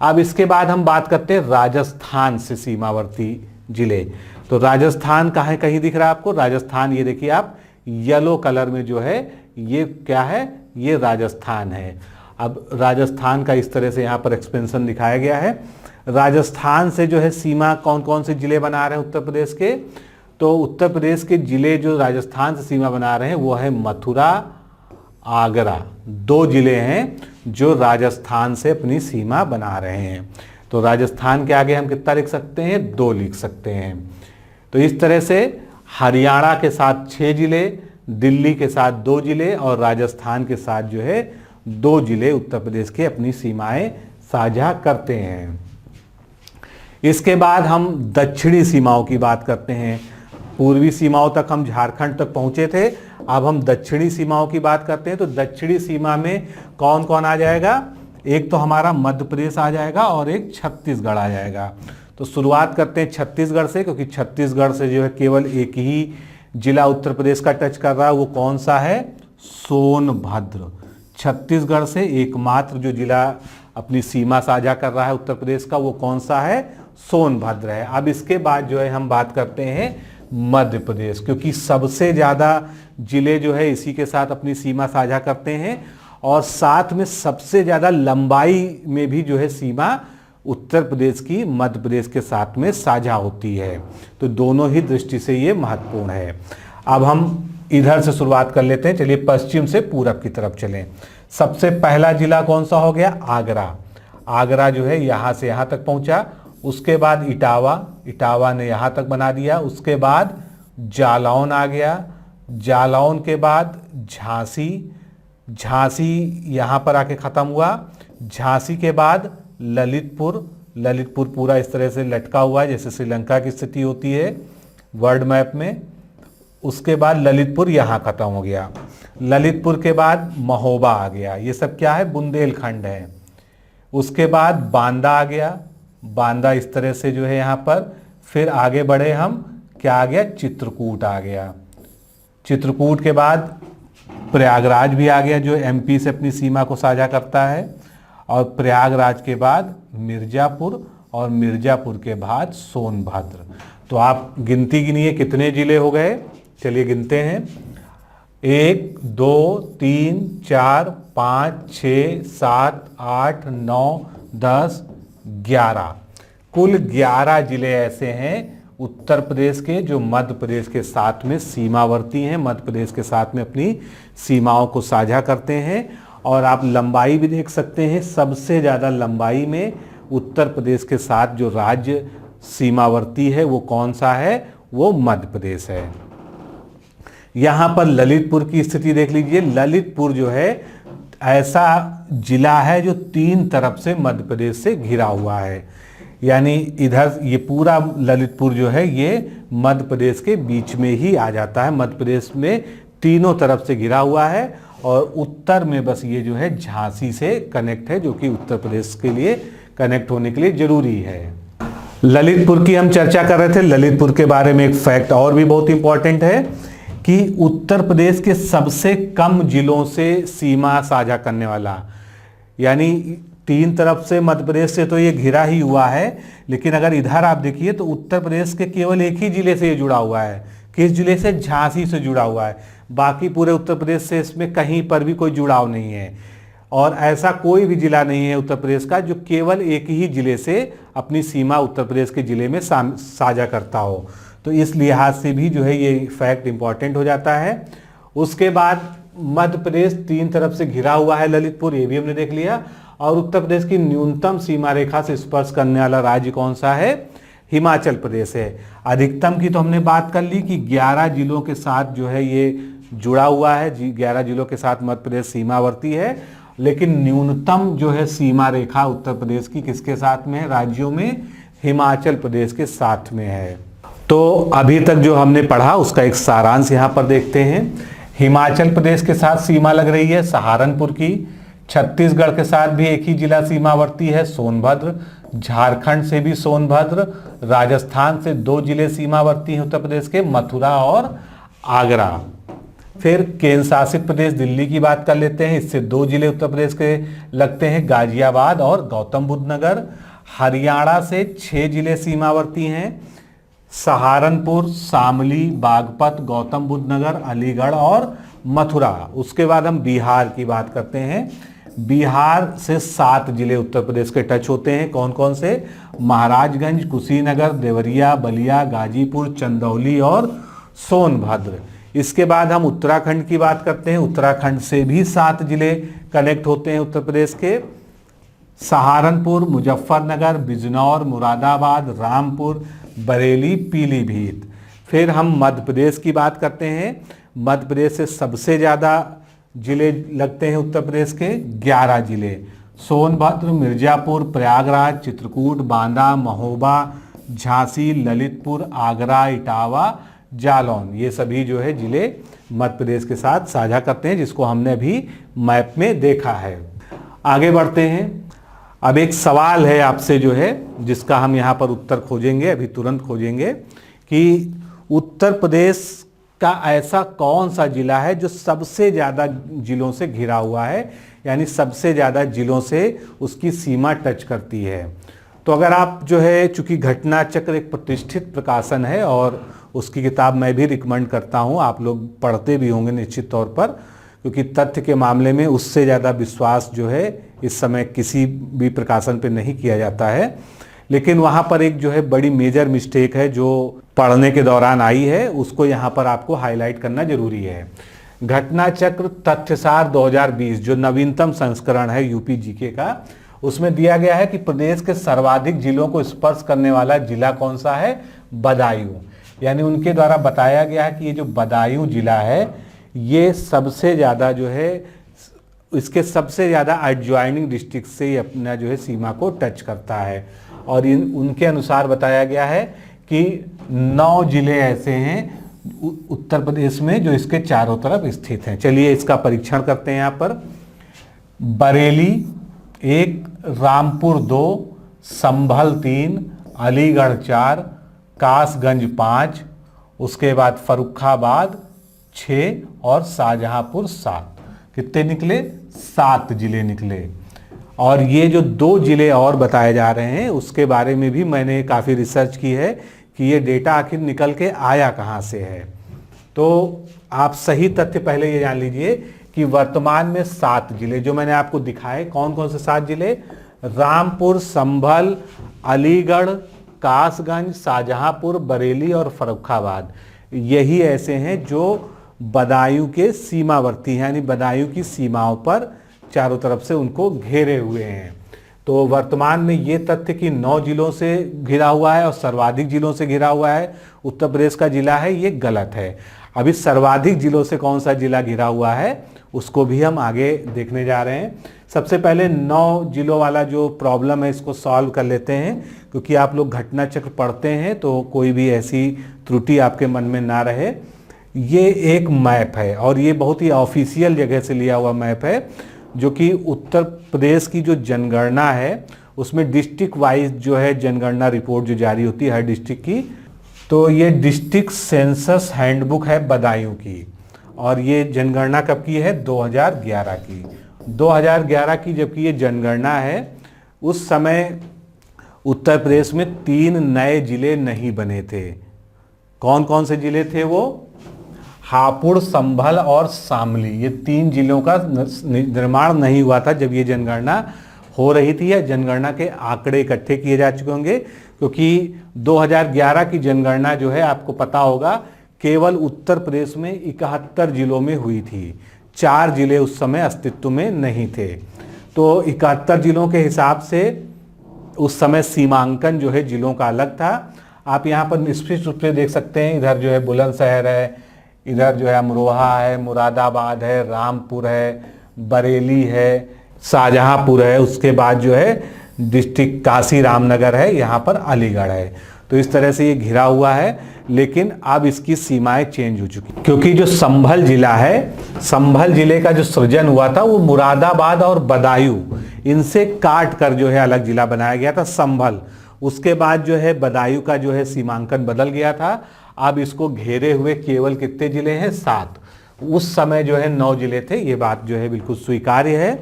अब इसके बाद हम बात करते हैं राजस्थान से सीमावर्ती जिले। तो राजस्थान कहाँ कहीं दिख रहा है आपको? राजस्थान ये देखिए आप, येलो कलर में जो है ये क्या है? ये राजस्थान है। अब राजस्थान का इस तरह से यहाँ पर एक्सपेंशन दिखाया गया है। राजस्थान से जो है सीमा कौन कौन से जिले बना रहे हैं उत्तर प्रदेश के? तो उत्तर प्रदेश के जिले जो राजस्थान से सीमा बना रहे हैं वो है मथुरा, आगरा। 2 जिले हैं जो राजस्थान से अपनी सीमा बना रहे हैं। तो राजस्थान के आगे हम कितना लिख सकते हैं? 2 लिख सकते हैं। तो इस तरह से हरियाणा के साथ 6 जिले, दिल्ली के साथ 2 जिले और राजस्थान के साथ जो है 2 जिले उत्तर प्रदेश के अपनी सीमाएं साझा करते हैं। इसके बाद हम दक्षिणी सीमाओं की बात करते हैं। पूर्वी सीमाओं तक हम झारखंड तक पहुंचे थे, अब हम दक्षिणी सीमाओं की बात करते हैं। तो दक्षिणी सीमा में कौन कौन आ जाएगा? एक तो हमारा मध्य प्रदेश आ जाएगा और एक छत्तीसगढ़ आ जाएगा। तो शुरुआत करते हैं छत्तीसगढ़ से, क्योंकि छत्तीसगढ़ से जो है केवल एक ही जिला उत्तर प्रदेश का टच कर रहा है, वो कौन सा है? सोनभद्र। छत्तीसगढ़ से एकमात्र जो जिला अपनी सीमा साझा कर रहा है उत्तर प्रदेश का, वो कौन सा है? सोनभद्र है। अब इसके बाद जो है हम बात करते हैं मध्य प्रदेश, क्योंकि सबसे ज़्यादा जिले जो है इसी के साथ अपनी सीमा साझा करते हैं और साथ में सबसे ज़्यादा लंबाई में भी जो है सीमा उत्तर प्रदेश की मध्य प्रदेश के साथ में साझा होती है। तो दोनों ही दृष्टि से ये महत्वपूर्ण है। अब हम इधर से शुरुआत कर लेते हैं। चलिए पश्चिम से पूरब की तरफ चलें। सबसे पहला जिला कौन सा हो गया? आगरा। आगरा जो है यहाँ से यहाँ तक पहुँचा। उसके बाद इटावा, इटावा ने यहाँ तक बना दिया। उसके बाद जालौन आ गया, जालौन के बाद झांसी, झांसी यहाँ पर आके ख़त्म हुआ। झांसी के बाद ललितपुर, ललितपुर पूरा इस तरह से लटका हुआ है जैसे श्रीलंका की स्थिति होती है वर्ल्ड मैप में। उसके बाद ललितपुर यहाँ ख़त्म हो गया। ललितपुर के बाद महोबा आ गया, ये सब क्या है, बुंदेलखंड है। उसके बाद बांदा आ गया, बांदा इस तरह से जो है यहाँ पर। फिर आगे बढ़े हम, क्या आ गया, चित्रकूट आ गया। चित्रकूट के बाद प्रयागराज भी आ गया जो एमपी से अपनी सीमा को साझा करता है। और प्रयागराज के बाद मिर्ज़ापुर, और मिर्ज़ापुर के बाद सोनभद्र। तो आप गिनती गिनिए कितने जिले हो गए, चलिए गिनते हैं। 1 2 3 4 5 6 7 8 9 10 11, कुल 11 जिले ऐसे हैं उत्तर प्रदेश के जो मध्य प्रदेश के साथ में सीमावर्ती हैं, मध्य प्रदेश के साथ में अपनी सीमाओं को साझा करते हैं। और आप लंबाई भी देख सकते हैं, सबसे ज़्यादा लंबाई में उत्तर प्रदेश के साथ जो राज्य सीमावर्ती है वो कौन सा है, वो मध्य प्रदेश है। यहाँ पर ललितपुर की स्थिति देख लीजिए। ललितपुर जो है ऐसा जिला है जो 3 तरफ से मध्य प्रदेश से घिरा हुआ है, यानी इधर ये पूरा ललितपुर जो है ये मध्य प्रदेश के बीच में ही आ जाता है। मध्य प्रदेश में तीनों तरफ से घिरा हुआ है और उत्तर में बस ये जो है झांसी से कनेक्ट है, जो कि उत्तर प्रदेश के लिए कनेक्ट होने के लिए जरूरी है। ललितपुर की हम चर्चा कर रहे थे। ललितपुर के बारे में एक फैक्ट और भी बहुत इंपॉर्टेंट है कि उत्तर प्रदेश के सबसे कम जिलों से सीमा साझा करने वाला, यानी 3 तरफ से मध्य प्रदेश से तो ये घिरा ही हुआ है, लेकिन अगर इधर आप देखिए तो उत्तर प्रदेश के केवल एक ही जिले से ये जुड़ा हुआ है। किस जिले से, झांसी से जुड़ा हुआ है। बाकी पूरे उत्तर प्रदेश से इसमें कहीं पर भी कोई जुड़ाव नहीं है। और ऐसा कोई भी जिला नहीं है उत्तर प्रदेश का जो केवल एक ही जिले से अपनी सीमा उत्तर प्रदेश के जिले में साझा करता हो। तो इस लिहाज से भी जो है ये फैक्ट इंपॉर्टेंट हो जाता है। उसके बाद मध्य प्रदेश 3 तरफ से घिरा हुआ है ललितपुर, ये भी हमने देख लिया। और उत्तर प्रदेश की न्यूनतम सीमा रेखा से स्पर्श करने वाला राज्य कौन सा है, हिमाचल प्रदेश है। अधिकतम की तो हमने बात कर ली कि 11 जिलों के साथ जो है ये जुड़ा हुआ है, 11 जिलों के साथ मध्य प्रदेश सीमावर्ती है। लेकिन न्यूनतम जो है सीमा रेखा उत्तर प्रदेश की किसके साथ में है, राज्यों में, हिमाचल प्रदेश के साथ में है। तो अभी तक जो हमने पढ़ा उसका एक सारांश यहाँ पर देखते हैं। हिमाचल प्रदेश के साथ सीमा लग रही है सहारनपुर की। छत्तीसगढ़ के साथ भी एक ही जिला सीमावर्ती है, सोनभद्र। झारखंड से भी सोनभद्र। राजस्थान से 2 जिले सीमावर्ती हैं उत्तर प्रदेश के, मथुरा और आगरा। फिर केंद्र शासित प्रदेश दिल्ली की बात कर लेते हैं, इससे 2 जिले उत्तर प्रदेश के लगते हैं, गाजियाबाद और गौतम बुद्ध नगर। हरियाणा से 6 जिले सीमावर्ती हैं, सहारनपुर, शामली, बागपत, गौतम बुद्ध नगर, अलीगढ़ और मथुरा। उसके बाद हम बिहार की बात करते हैं। बिहार से 7 जिले उत्तर प्रदेश के टच होते हैं, कौन कौन से, महाराजगंज, कुशीनगर, देवरिया, बलिया, गाजीपुर, चंदौली और सोनभद्र। इसके बाद हम उत्तराखंड की बात करते हैं। उत्तराखंड से भी 7 जिले कनेक्ट होते हैं उत्तर प्रदेश के, सहारनपुर, मुजफ्फरनगर, बिजनौर, मुरादाबाद, रामपुर, बरेली, पीलीभीत। फिर हम मध्य प्रदेश की बात करते हैं। मध्य प्रदेश से सबसे ज़्यादा जिले लगते हैं उत्तर प्रदेश के, 11 जिले, सोनभद्र, मिर्ज़ापुर, प्रयागराज, चित्रकूट, बांदा, महोबा, झांसी, ललितपुर, आगरा, इटावा, जालौन। ये सभी जो है जिले मध्य प्रदेश के साथ साझा करते हैं, जिसको हमने अभी मैप में देखा है। आगे बढ़ते हैं। अब एक सवाल है आपसे जो है, जिसका हम यहाँ पर उत्तर खोजेंगे, अभी तुरंत खोजेंगे, कि उत्तर प्रदेश का ऐसा कौन सा जिला है जो सबसे ज़्यादा जिलों से घिरा हुआ है, यानी सबसे ज़्यादा जिलों से उसकी सीमा टच करती है। तो अगर आप जो है, चूँकि घटना चक्र एक प्रतिष्ठित प्रकाशन है और उसकी किताब मैं भी रिकमेंड करता हूँ, आप लोग पढ़ते भी होंगे निश्चित तौर पर, क्योंकि तथ्य के मामले में उससे ज़्यादा विश्वास जो है इस समय किसी भी प्रकाशन पे नहीं किया जाता है। लेकिन वहाँ पर एक जो है बड़ी मेजर मिस्टेक है जो पढ़ने के दौरान आई है, उसको यहाँ पर आपको हाईलाइट करना जरूरी है। घटना चक्र तथ्यसार 2020 जो नवीनतम संस्करण है यूपी जीके का, उसमें दिया गया है कि प्रदेश के सर्वाधिक जिलों को स्पर्श करने वाला जिला कौन सा है, बदायूं। यानी उनके द्वारा बताया गया है कि ये जो बदायूं जिला है ये सबसे ज़्यादा जो है, इसके सबसे ज़्यादा एडजॉइनिंग डिस्ट्रिक्ट से अपना जो है सीमा को टच करता है। और उनके अनुसार बताया गया है कि 9 जिले ऐसे हैं उत्तर प्रदेश में जो इसके चारों तरफ स्थित हैं। चलिए इसका परीक्षण करते हैं। यहाँ पर बरेली 1, रामपुर 2, संभल 3, अलीगढ़ 4, कासगंज 5, उसके बाद फर्रुखाबाद 6 और शाहजहांपुर 7। कितने निकले? 7 जिले निकले। और ये जो 2 जिले और बताए जा रहे हैं उसके बारे में भी मैंने काफ़ी रिसर्च की है कि ये डेटा आखिर निकल के आया कहाँ से है। तो आप सही तथ्य पहले ये जान लीजिए कि वर्तमान में 7 जिले जो मैंने आपको दिखाए, कौन कौन से 7 जिले? रामपुर, संभल, अलीगढ़, कासगंज, शाहजहांपुर, बरेली और फर्रुखाबाद, यही ऐसे हैं जो बदायूं के सीमावर्ती हैं, यानी बदायूं की सीमाओं पर चारों तरफ से उनको घेरे हुए हैं। तो वर्तमान में ये तथ्य कि 9 जिलों से घिरा हुआ है और सर्वाधिक जिलों से घिरा हुआ है उत्तर प्रदेश का जिला है, ये गलत है। अभी सर्वाधिक जिलों से कौन सा जिला घिरा हुआ है उसको भी हम आगे देखने जा रहे हैं। सबसे पहले 9 जिलों वाला जो प्रॉब्लम है इसको सॉल्व कर लेते हैं, क्योंकि आप लोग घटना चक्र पढ़ते हैं तो कोई भी ऐसी त्रुटि आपके मन में ना रहे। ये एक मैप है और ये बहुत ही ऑफिशियल जगह से लिया हुआ मैप है, जो कि उत्तर प्रदेश की जो जनगणना है उसमें डिस्ट्रिक्ट वाइज जो है जनगणना रिपोर्ट जो जारी होती है हर डिस्ट्रिक्ट की। तो ये डिस्ट्रिक्ट सेंसस हैंडबुक है बदायूं की, और ये जनगणना कब की है? 2011 की। 2011 की जबकि ये जनगणना है, उस समय उत्तर प्रदेश में 3 नए जिले नहीं बने थे। कौन कौन से जिले थे वो? हापुड़, संभल और शामली, ये 3 जिलों का निर्माण नहीं हुआ था जब ये जनगणना हो रही थी, या जनगणना के आंकड़े इकट्ठे किए जा चुके होंगे, क्योंकि 2011 की जनगणना जो है आपको पता होगा केवल उत्तर प्रदेश में 71 जिलों में हुई थी। 4 जिले उस समय अस्तित्व में नहीं थे। तो 71 जिलों के हिसाब से उस समय सीमांकन जो है जिलों का अलग था। आप यहाँ पर निश्चित रूप से देख सकते हैं, इधर जो है बुलंदशहर है, इधर जो है अमरोहा है, मुरादाबाद है, रामपुर है, बरेली है, शाहजहांपुर है, उसके बाद जो है डिस्ट्रिक्ट काशी रामनगर है, यहाँ पर अलीगढ़ है। तो इस तरह से ये घिरा हुआ है, लेकिन अब इसकी सीमाएं चेंज हो चुकी, क्योंकि जो संभल जिला है, संभल जिले का जो सृजन हुआ था वो मुरादाबाद और बदायूं इनसे काट कर जो है अलग जिला बनाया गया था संभल। उसके बाद जो है बदायूं का जो है सीमांकन बदल गया था। अब इसको घेरे हुए केवल कितने जिले हैं? 7। उस समय जो है 9 जिले थे। ये बात जो है बिल्कुल स्वीकार्य है।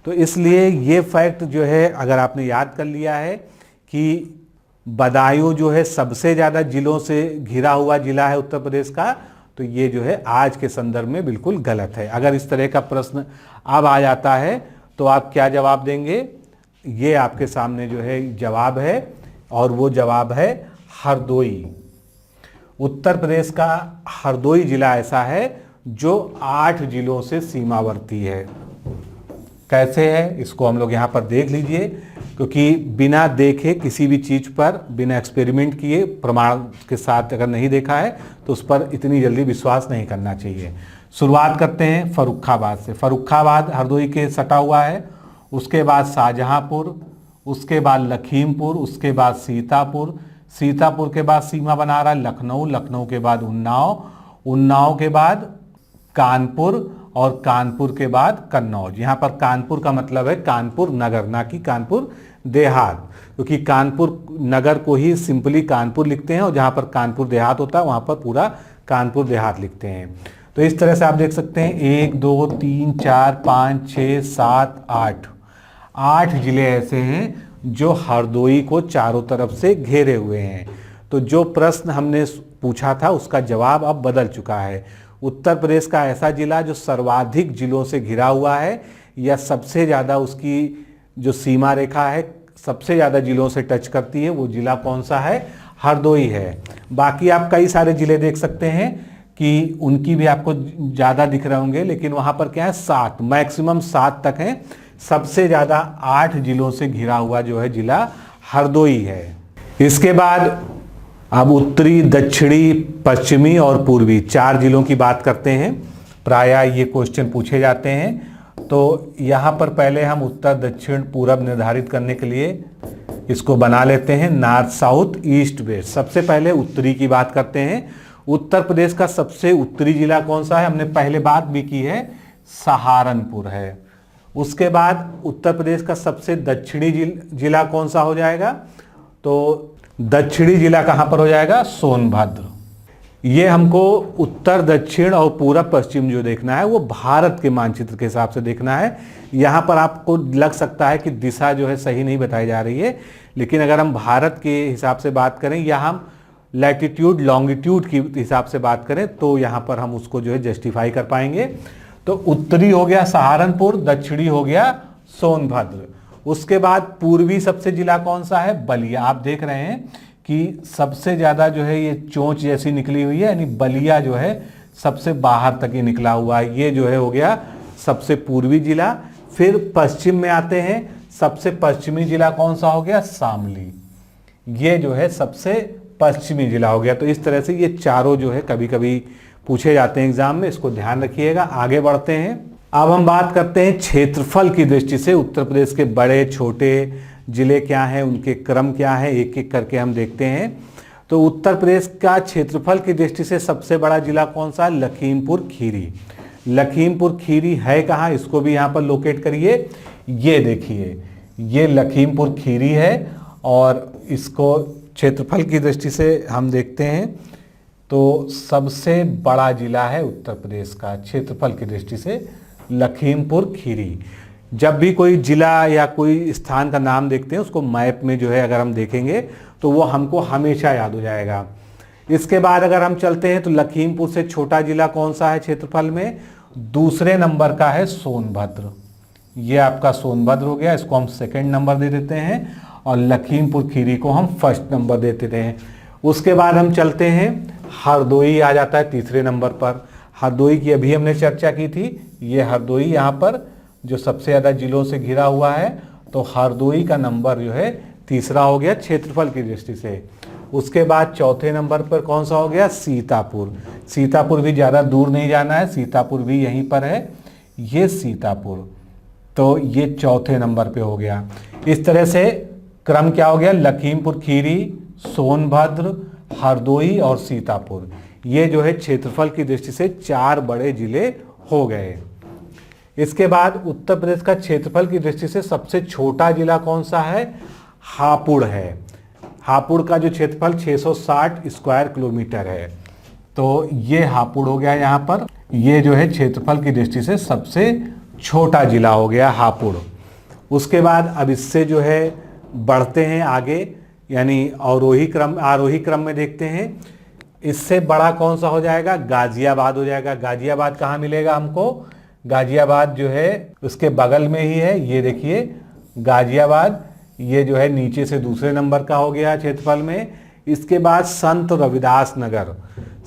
तो इसलिए ये फैक्ट जो है अगर आपने याद कर लिया है कि बदायूं जो है सबसे ज़्यादा जिलों से घिरा हुआ जिला है उत्तर प्रदेश का, तो ये जो है आज के संदर्भ में बिल्कुल गलत है। अगर इस तरह का प्रश्न अब आ जाता है तो आप क्या जवाब देंगे? ये आपके सामने जो है जवाब है, और वो जवाब है हरदोई। उत्तर प्रदेश का हरदोई जिला ऐसा है जो 8 जिलों से सीमावर्ती है। कैसे है इसको हम लोग यहाँ पर देख लीजिए, क्योंकि बिना देखे किसी भी चीज़ पर, बिना एक्सपेरिमेंट किए, प्रमाण के साथ अगर नहीं देखा है तो उस पर इतनी जल्दी विश्वास नहीं करना चाहिए। शुरुआत करते हैं फर्रुखाबाद से। फर्रुखाबाद हरदोई के सटा हुआ है। उसके बाद शाहजहांपुर, उसके बाद लखीमपुर, उसके बाद सीतापुर, सीतापुर के बाद सीमा बना रहा है लखनऊ, लखनऊ के बाद उन्नाव, उन्नाव के बाद कानपुर, और कानपुर के बाद कन्नौज। यहाँ पर कानपुर का मतलब है कानपुर नगर, ना कि कानपुर देहात, क्योंकि कानपुर नगर को ही सिंपली कानपुर लिखते हैं और जहाँ पर कानपुर देहात होता है वहाँ पर पूरा कानपुर देहात लिखते हैं। तो इस तरह से आप देख सकते हैं 1 2 3 4 5 6 7 8 जिले ऐसे हैं जो हरदोई को चारों तरफ से घेरे हुए हैं। तो जो प्रश्न हमने पूछा था उसका जवाब अब बदल चुका है। उत्तर प्रदेश का ऐसा जिला जो सर्वाधिक जिलों से घिरा हुआ है, या सबसे ज़्यादा उसकी जो सीमा रेखा है सबसे ज़्यादा जिलों से टच करती है, वो जिला कौन सा है? हरदोई है। बाकी आप कई सारे जिले देख सकते हैं कि उनकी भी आपको ज़्यादा दिख रहे होंगे, लेकिन वहाँ पर क्या है 7, मैक्सिमम 7 तक हैं। सबसे ज़्यादा 8 जिलों से घिरा हुआ जो है जिला हरदोई है। इसके बाद अब उत्तरी, दक्षिणी, पश्चिमी और पूर्वी 4 जिलों की बात करते हैं। प्रायः ये क्वेश्चन पूछे जाते हैं। तो यहाँ पर पहले हम उत्तर, दक्षिण, पूरब निर्धारित करने के लिए इसको बना लेते हैं नॉर्थ, साउथ, ईस्ट, वेस्ट। सबसे पहले उत्तरी की बात करते हैं। उत्तर प्रदेश का सबसे उत्तरी जिला कौन सा है? हमने पहले बात भी की है, सहारनपुर है। उसके बाद उत्तर प्रदेश का सबसे दक्षिणी जिला कौन सा हो जाएगा? तो दक्षिणी जिला कहां पर हो जाएगा? सोनभद्र। ये हमको उत्तर, दक्षिण और पूरब, पश्चिम जो देखना है वो भारत के मानचित्र के हिसाब से देखना है। यहाँ पर आपको लग सकता है कि दिशा जो है सही नहीं बताई जा रही है, लेकिन अगर हम भारत के हिसाब से बात करें या हम लैटिट्यूड, लॉन्गिट्यूड की हिसाब से बात करें तो यहाँ पर हम उसको जो है जस्टिफाई कर पाएंगे। तो उत्तरी हो गया सहारनपुर, दक्षिणी हो गया सोनभद्र। उसके बाद पूर्वी सबसे जिला कौन सा है? बलिया। आप देख रहे हैं कि सबसे ज़्यादा जो है ये चोंच जैसी निकली हुई है, यानी बलिया जो है सबसे बाहर तक ये निकला हुआ है। ये जो है हो गया सबसे पूर्वी जिला। फिर पश्चिम में आते हैं, सबसे पश्चिमी जिला कौन सा हो गया? शामली। ये जो है सबसे पश्चिमी जिला हो गया। तो इस तरह से ये चारों जो है कभी कभी पूछे जाते हैं एग्जाम में, इसको ध्यान रखिएगा। आगे बढ़ते हैं। अब हम बात करते हैं क्षेत्रफल की दृष्टि से उत्तर प्रदेश के बड़े छोटे जिले क्या हैं, उनके क्रम क्या है, एक एक करके हम देखते हैं। तो उत्तर प्रदेश का क्षेत्रफल की दृष्टि से सबसे बड़ा जिला कौन सा? लखीमपुर खीरी। लखीमपुर खीरी है कहाँ? इसको भी यहाँ पर लोकेट करिए। ये देखिए, ये लखीमपुर खीरी है और इसको क्षेत्रफल की दृष्टि से हम देखते हैं तो सबसे बड़ा जिला है उत्तर प्रदेश का क्षेत्रफल की दृष्टि से लखीमपुर खीरी। जब भी कोई जिला या कोई स्थान का नाम देखते हैं उसको मैप में जो है अगर हम देखेंगे तो वो हमको हमेशा याद हो जाएगा। इसके बाद अगर हम चलते हैं तो लखीमपुर से छोटा जिला कौन सा है क्षेत्रफल में? दूसरे नंबर का है सोनभद्र। ये आपका सोनभद्र हो गया, इसको हम सेकंड नंबर दे देते हैं और लखीमपुर खीरी को हम फर्स्ट नंबर दे देते हैं। उसके बाद हम चलते हैं, हरदोई आ जाता है तीसरे नंबर पर। हरदोई की अभी हमने चर्चा की थी। ये हरदोई यहाँ पर जो सबसे ज़्यादा जिलों से घिरा हुआ है, तो हरदोई का नंबर जो है तीसरा हो गया क्षेत्रफल की दृष्टि से। उसके बाद चौथे नंबर पर कौन सा हो गया? सीतापुर। सीतापुर भी ज़्यादा दूर नहीं जाना है, सीतापुर भी यहीं पर है, ये सीतापुर। तो ये चौथे नंबर पे हो गया। इस तरह से क्रम क्या हो गया? लखीमपुर खीरी, सोनभद्र, हरदोई और सीतापुर। ये जो है क्षेत्रफल की दृष्टि से 4 बड़े जिले हो गए। इसके बाद उत्तर प्रदेश का क्षेत्रफल की दृष्टि से सबसे छोटा जिला कौन सा है? हापुड़ है। हापुड़ का जो क्षेत्रफल 660 स्क्वायर किलोमीटर है। तो ये हापुड़ हो गया यहाँ पर। ये जो है क्षेत्रफल की दृष्टि से सबसे छोटा जिला हो गया हापुड़। उसके बाद अब इससे जो है बढ़ते हैं आगे, यानी आरोही क्रम में देखते हैं। इससे बड़ा कौन सा हो जाएगा? गाजियाबाद हो जाएगा। गाजियाबाद कहाँ मिलेगा हमको? गाजियाबाद जो है उसके बगल में ही है। ये देखिए गाजियाबाद, ये जो है नीचे से दूसरे नंबर का हो गया क्षेत्रफल में। इसके बाद संत रविदास नगर।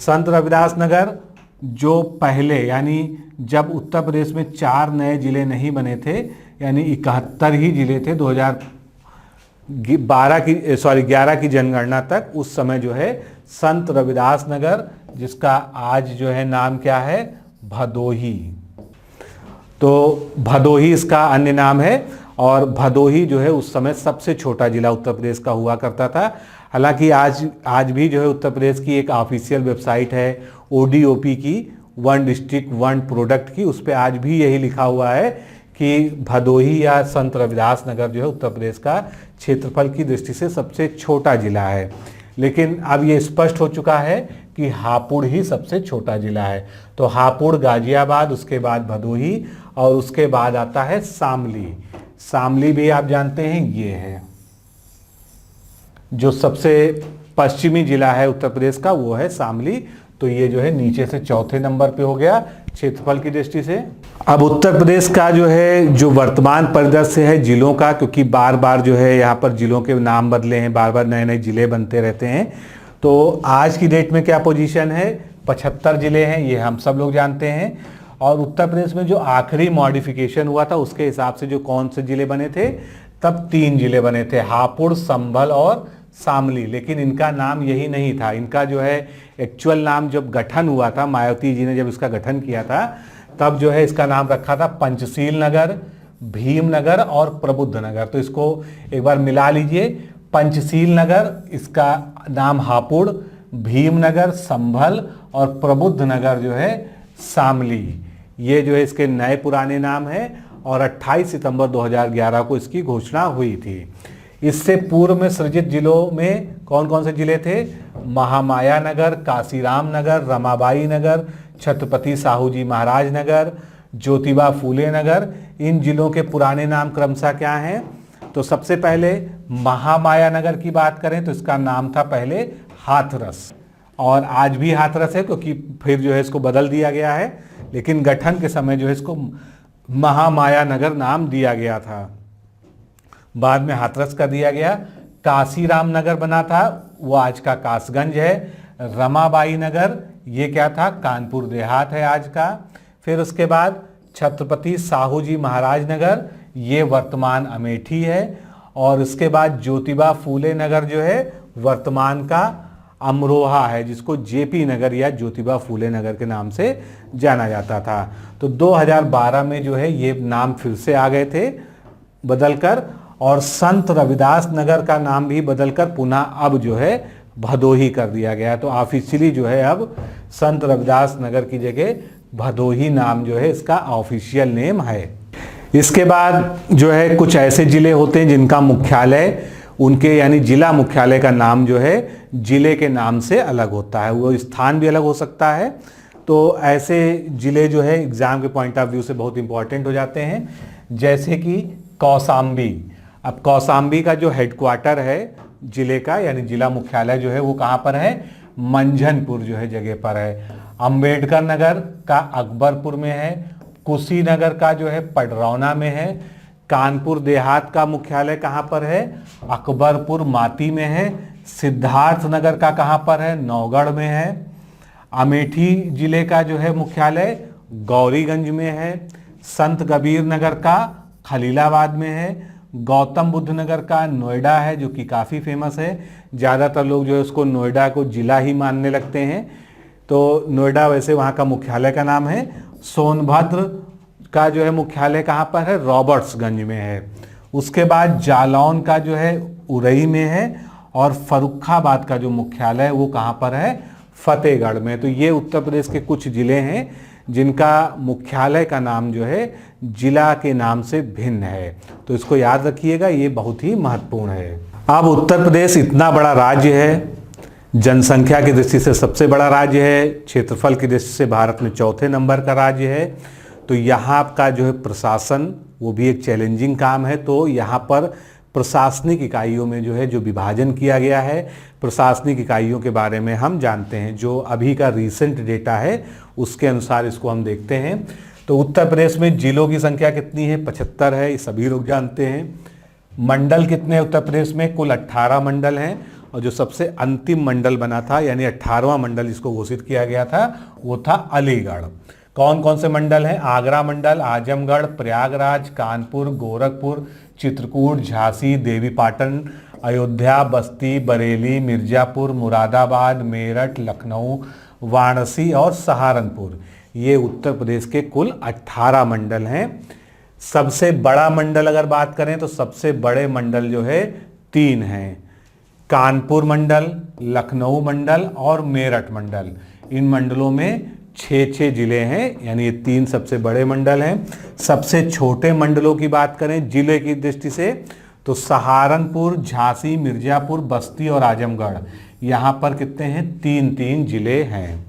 संत रविदास नगर जो पहले, यानी जब उत्तर प्रदेश में 4 नए जिले नहीं बने थे, यानी 71 ही जिले थे 2011 की जनगणना तक, उस समय जो है संत रविदास नगर, जिसका आज जो है नाम क्या है? भदोही। तो भदोही इसका अन्य नाम है और भदोही जो है उस समय सबसे छोटा जिला उत्तर प्रदेश का हुआ करता था। हालांकि आज भी जो है उत्तर प्रदेश की एक ऑफिशियल वेबसाइट है ODOP की, वन डिस्ट्रिक्ट वन प्रोडक्ट की, उस पर आज भी यही लिखा हुआ है कि भदोही या संत रविदास नगर जो है उत्तर प्रदेश का क्षेत्रफल की दृष्टि से सबसे छोटा जिला है। लेकिन अब ये स्पष्ट हो चुका है कि हापुड़ ही सबसे छोटा जिला है। तो हापुड़, गाजियाबाद, उसके बाद भदोही और उसके बाद आता है शामली। शामली भी आप जानते हैं ये है, जो सबसे पश्चिमी जिला है उत्तर प्रदेश का, वो है शामली। तो ये जो है नीचे से चौथे नंबर पे हो गया क्षेत्रफल की दृष्टि से। अब उत्तर प्रदेश का जो है जो वर्तमान परिदृश्य है जिलों का, क्योंकि बार बार जो है यहाँ पर जिलों के नाम बदले हैं, बार बार नए नए जिले बनते रहते हैं। तो आज की डेट में क्या पोजीशन है? 75 जिले हैं, ये हम सब लोग जानते हैं। और उत्तर प्रदेश में जो आखिरी मॉडिफिकेशन हुआ था उसके हिसाब से जो कौन से जिले बने थे, तब 3 जिले बने थे, हापुड़, संभल और शामली। लेकिन इनका नाम यही नहीं था, इनका जो है एक्चुअल नाम जब गठन हुआ था, मायावती जी ने जब इसका गठन किया था, तब जो है इसका नाम रखा था पंचशील नगर, भीमनगर और प्रबुद्ध नगर। तो इसको एक बार मिला लीजिए, पंचशील नगर, इसका नाम हापुड़, भीमनगर संभल और प्रबुद्ध नगर जो है शामली। ये जो है इसके नए पुराने नाम है और 28 सितंबर 2011 को इसकी घोषणा हुई थी। इससे पूर्व में सृजित जिलों में कौन कौन से जिले थे? महामाया नगर, काशीराम नगर, रमाबाई नगर, छत्रपति साहू जी महाराज नगर, ज्योतिबा फूले नगर। इन जिलों के पुराने नाम क्रमशः क्या हैं? तो सबसे पहले महामाया नगर की बात करें तो इसका नाम था पहले हाथरस, और आज भी हाथरस है क्योंकि फिर जो है इसको बदल दिया गया है, लेकिन गठन के समय जो है इसको महामाया नगर नाम दिया गया था, बाद में हाथरस कर दिया गया। काशीराम नगर बना था, वो आज का कासगंज है। रमाबाई नगर, ये क्या था? कानपुर देहात है आज का। फिर उसके बाद छत्रपति साहू जी महाराज नगर, ये वर्तमान अमेठी है। और उसके बाद ज्योतिबा फूले नगर जो है वर्तमान का अमरोहा है, जिसको जेपी नगर या ज्योतिबा फूले नगर के नाम से जाना जाता था। तो 2012 में जो है ये नाम फिर से आ गए थे बदलकर, और संत रविदास नगर का नाम भी बदलकर पुनः अब जो है भदोही कर दिया गया। तो ऑफिशियली जो है अब संत रविदास नगर की जगह भदोही नाम जो है इसका ऑफिशियल नेम है। इसके बाद जो है कुछ ऐसे जिले होते हैं जिनका मुख्यालय उनके यानी जिला मुख्यालय का नाम जो है जिले के नाम से अलग होता है, वो स्थान भी अलग हो सकता है। तो ऐसे जिले जो है एग्जाम के पॉइंट ऑफ व्यू से बहुत इंपॉर्टेंट हो जाते हैं, जैसे कि कौसाम्बी। अब कौसाम्बी का जो हेडक्वार्टर है जिले का यानी जिला मुख्यालय जो है वो कहाँ पर है? मंझनपुर जो है जगह पर है। अंबेडकर नगर का अकबरपुर में है। कुशीनगर का जो है पडरौना में है। कानपुर देहात का मुख्यालय कहाँ पर है? अकबरपुर माती में है। सिद्धार्थ नगर का कहाँ पर है? नौगढ़ में है। अमेठी जिले का जो है मुख्यालय गौरीगंज में है। संत कबीर नगर का खलीलाबाद में है। गौतम बुद्ध नगर का नोएडा है जो कि काफ़ी फेमस है, ज़्यादातर लोग जो है उसको नोएडा को जिला ही मानने लगते हैं। तो नोएडा वैसे वहाँ का मुख्यालय का नाम है। सोनभद्र का जो है मुख्यालय कहाँ पर है? रॉबर्ट्सगंज में है। उसके बाद जालौन का जो है उरई में है। और फर्रुखाबाद का जो मुख्यालय है वो कहाँ पर है? फतेहगढ़ में। तो ये उत्तर प्रदेश के कुछ जिले हैं जिनका मुख्यालय का नाम जो है जिला के नाम से भिन्न है, तो इसको याद रखिएगा, ये बहुत ही महत्वपूर्ण है। अब उत्तर प्रदेश इतना बड़ा राज्य है, जनसंख्या की दृष्टि से सबसे बड़ा राज्य है, क्षेत्रफल की दृष्टि से भारत में चौथे नंबर का राज्य है। तो यहाँ का जो है प्रशासन वो भी एक चैलेंजिंग काम है। तो यहाँ पर प्रशासनिक इकाइयों में जो है जो विभाजन किया गया है, प्रशासनिक इकाइयों के बारे में हम जानते हैं। जो अभी का रीसेंट डेटा है उसके अनुसार इसको हम देखते हैं। तो उत्तर प्रदेश में जिलों की संख्या कितनी है? 75 है, ये सभी लोग जानते हैं। मंडल कितने हैं उत्तर प्रदेश में? कुल 18 मंडल हैं। और जो सबसे अंतिम मंडल बना था यानी 18वां मंडल जिसको घोषित किया गया था वो था अलीगढ़। कौन कौन से मंडल हैं? आगरा मंडल, आजमगढ़, प्रयागराज, कानपुर, गोरखपुर, चित्रकूट, झांसी, देवीपाटन, अयोध्या, बस्ती, बरेली, मिर्जापुर, मुरादाबाद, मेरठ, लखनऊ, वाराणसी और सहारनपुर। ये उत्तर प्रदेश के कुल 18 मंडल हैं। सबसे बड़ा मंडल अगर बात करें तो सबसे बड़े मंडल जो है 3 हैं, कानपुर मंडल, लखनऊ मंडल और मेरठ मंडल। इन मंडलों में 6 जिले हैं, यानी ये 3 सबसे बड़े मंडल हैं। सबसे छोटे मंडलों की बात करें जिले की दृष्टि से तो सहारनपुर, झांसी, मिर्जापुर, बस्ती और आजमगढ़, यहाँ पर कितने हैं? 3 जिले हैं।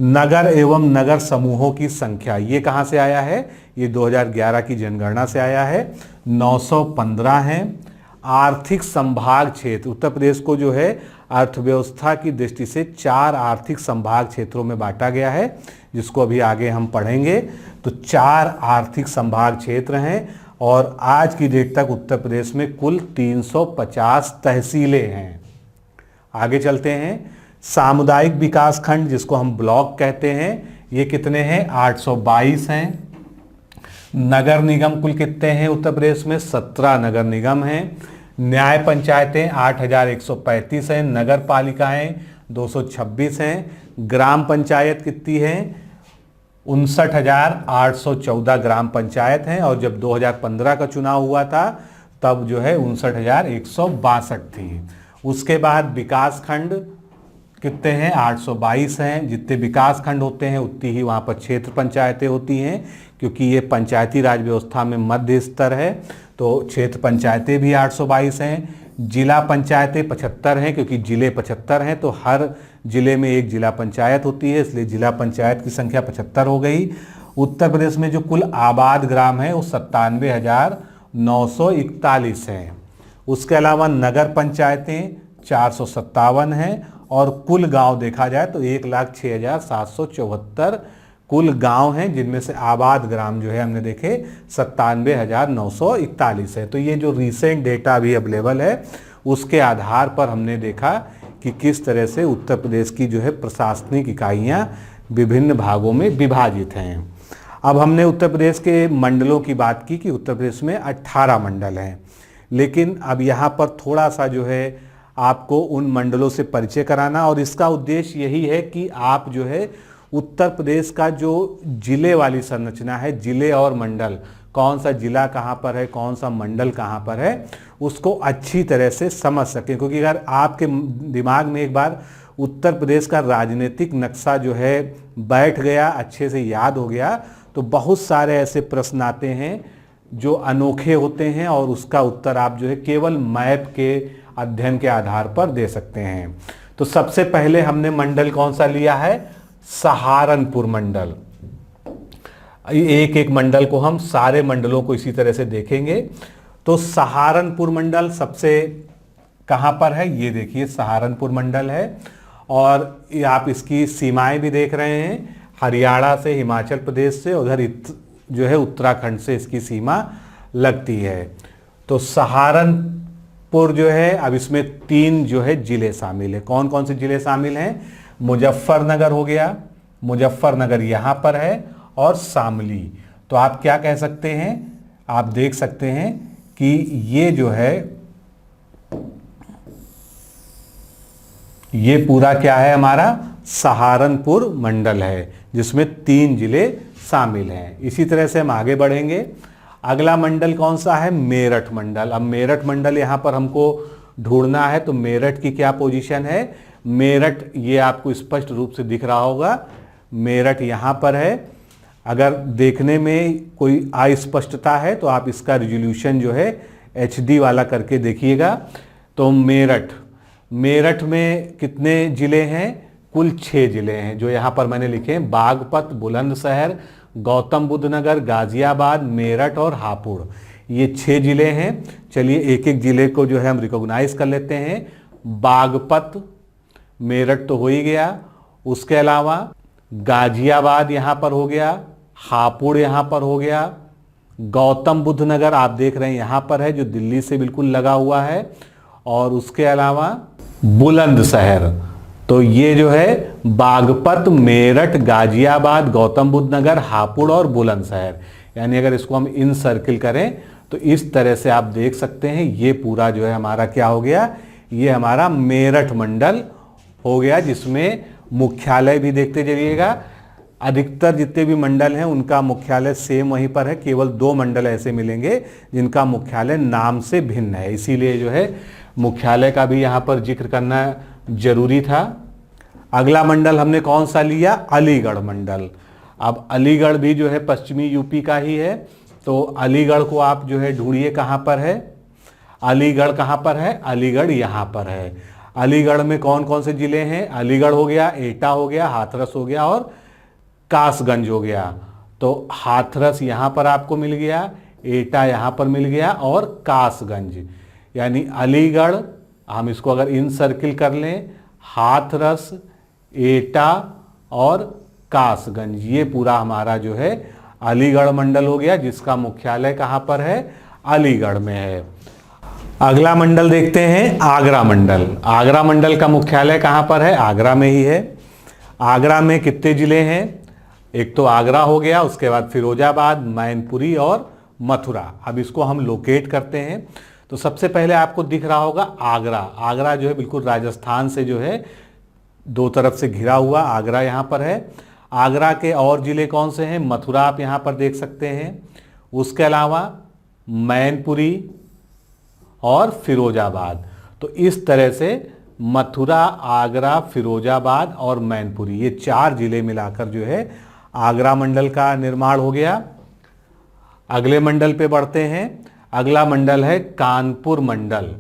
नगर एवं नगर समूहों की संख्या ये कहाँ से आया है? ये 2011 की जनगणना से आया है। 915 हैं। आर्थिक संभाग क्षेत्र, उत्तर प्रदेश को जो है अर्थव्यवस्था की दृष्टि से 4 आर्थिक संभाग क्षेत्रों में बांटा गया है, जिसको अभी आगे हम पढ़ेंगे। तो 4 आर्थिक संभाग क्षेत्र हैं और आज की डेट तक उत्तर प्रदेश में कुल 350 तहसीलें हैं। आगे चलते हैं। सामुदायिक विकास खंड जिसको हम ब्लॉक कहते हैं, ये कितने हैं? 822 हैं। नगर निगम कुल कितने हैं उत्तर प्रदेश में? 17 नगर निगम हैं। न्याय पंचायतें 8135 हैं। नगर पालिकाएं 226 हैं। ग्राम पंचायत कितनी हैं? 59,814 ग्राम पंचायत हैं। और जब 2015 का चुनाव हुआ था तब जो है 59,162 थी। उसके बाद विकास खंड कितने हैं? 822 हैं। जितने विकास खंड होते हैं उतनी ही वहाँ पर क्षेत्र पंचायतें होती हैं, क्योंकि ये पंचायती राज व्यवस्था में मध्य स्तर है, तो क्षेत्र पंचायतें भी 822 हैं। जिला पंचायतें 75 हैं, क्योंकि जिले 75 हैं तो हर जिले में एक जिला पंचायत होती है, इसलिए जिला पंचायत की संख्या 75 हो गई। उत्तर प्रदेश में जो कुल आबाद ग्राम है वो 97,941 हैं। उसके अलावा नगर पंचायतें 457 हैं और कुल गांव देखा जाए तो 1,06,774 कुल गांव हैं, जिनमें से आबाद ग्राम जो है हमने देखे 97,941 है। तो ये जो रिसेंट डेटा अभी अवेलेबल है उसके आधार पर हमने देखा कि किस तरह से उत्तर प्रदेश की जो है प्रशासनिक इकाइयां विभिन्न भागों में विभाजित हैं। अब हमने उत्तर प्रदेश के मंडलों की बात की कि उत्तर प्रदेश में 18 मंडल हैं, लेकिन अब यहाँ पर थोड़ा सा जो है आपको उन मंडलों से परिचय कराना, और इसका उद्देश्य यही है कि आप जो है उत्तर प्रदेश का जो जिले वाली संरचना है, जिले और मंडल, कौन सा जिला कहाँ पर है, कौन सा मंडल कहाँ पर है, उसको अच्छी तरह से समझ सकें। क्योंकि अगर आपके दिमाग में एक बार उत्तर प्रदेश का राजनीतिक नक्शा जो है बैठ गया, अच्छे से याद हो गया, तो बहुत सारे ऐसे प्रश्न आते हैं जो अनोखे होते हैं और उसका उत्तर आप जो है केवल मैप के अध्ययन के आधार पर दे सकते हैं। तो सबसे पहले हमने मंडल कौन सा लिया है? सहारनपुर मंडल। एक एक मंडल को हम सारे मंडलों को इसी तरह से देखेंगे। तो सहारनपुर मंडल सबसे कहाँ पर है? ये देखिए सहारनपुर मंडल है, और ये आप इसकी सीमाएं भी देख रहे हैं, हरियाणा से, हिमाचल प्रदेश से, उधर जो है उत्तराखंड से इसकी सीमा लगती है। तो सहारनपुर जो है, अब इसमें 3 जो है जिले शामिल है। कौन कौन से जिले शामिल हैं? मुजफ्फरनगर हो गया, मुजफ्फरनगर यहाँ पर है, और शामली। तो आप क्या कह सकते हैं? आप देख सकते हैं कि ये जो है ये पूरा क्या है? हमारा सहारनपुर मंडल है, जिसमें 3 जिले शामिल हैं। इसी तरह से हम आगे बढ़ेंगे। अगला मंडल कौन सा है? मेरठ मंडल। अब मेरठ मंडल यहाँ पर हमको ढूंढना है, तो मेरठ की क्या पोजीशन है? मेरठ ये आपको स्पष्ट रूप से दिख रहा होगा, मेरठ यहाँ पर है। अगर देखने में कोई अस्पष्टता है तो आप इसका रिजोल्यूशन जो है HD वाला करके देखिएगा। तो मेरठ में कितने जिले हैं? कुल 6 जिले हैं, जो यहाँ पर मैंने लिखे हैं, बागपत, बुलंदशहर, गौतम बुद्ध नगर, गाजियाबाद, मेरठ और हापुड़। ये 6 जिले हैं। चलिए एक एक जिले को जो है हम रिकॉग्नाइज कर लेते हैं। बागपत, मेरठ तो हो ही गया, उसके अलावा गाजियाबाद यहाँ पर हो गया, हापुड़ यहाँ पर हो गया, गौतम बुद्ध नगर आप देख रहे हैं यहाँ पर है, जो दिल्ली से बिल्कुल लगा हुआ है, और उसके अलावा बुलंदशहर। तो ये जो है बागपत, मेरठ, गाजियाबाद, गौतम बुद्ध नगर, हापुड़ और बुलंदशहर, यानी अगर इसको हम इन सर्किल करें तो इस तरह से आप देख सकते हैं ये पूरा जो है हमारा क्या हो गया? ये हमारा मेरठ मंडल हो गया, जिसमें मुख्यालय भी देखते चलिएगा। अधिकतर जितने भी मंडल हैं उनका मुख्यालय सेम वहीं पर है, केवल 2 मंडल ऐसे मिलेंगे जिनका मुख्यालय नाम से भिन्न है, इसीलिए जो है मुख्यालय का भी यहाँ पर जिक्र करना जरूरी था। अगला मंडल हमने कौन सा लिया? अलीगढ़ मंडल। अब अलीगढ़ भी जो है पश्चिमी यूपी का ही है, तो अलीगढ़ को आप जो है ढूंढिए कहाँ पर है। अलीगढ़ कहाँ पर है? अलीगढ़ यहाँ पर है। अलीगढ़ में कौन कौन से जिले हैं? अलीगढ़ हो गया, एटा हो गया, हाथरस हो गया और कासगंज हो गया। तो हाथरस यहाँ पर आपको मिल गया, एटा यहाँ पर मिल गया और कासगंज, यानी अलीगढ़, हम इसको अगर इन सर्किल कर लें, हाथरस, एटा और कासगंज, ये पूरा हमारा जो है अलीगढ़ मंडल हो गया, जिसका मुख्यालय कहाँ पर है? अलीगढ़ में है। अगला मंडल देखते हैं आगरा मंडल। आगरा मंडल का मुख्यालय कहाँ पर है? आगरा में ही है। आगरा में कितने जिले हैं? एक तो आगरा हो गया, उसके बाद फिरोजाबाद, मैनपुरी और मथुरा। अब इसको हम लोकेट करते हैं। तो सबसे पहले आपको दिख रहा होगा आगरा। आगरा जो है बिल्कुल राजस्थान से जो है दो तरफ से घिरा हुआ आगरा यहाँ पर है। आगरा के और ज़िले कौन से हैं? मथुरा आप यहाँ पर देख सकते हैं। उसके अलावा मैनपुरी और फिरोजाबाद। तो इस तरह से मथुरा, आगरा, फिरोजाबाद और मैनपुरी, ये 4 ज़िले मिलाकर जो है आगरा मंडल का निर्माण हो गया। अगले मंडल पे बढ़ते हैं। अगला मंडल है कानपुर मंडल।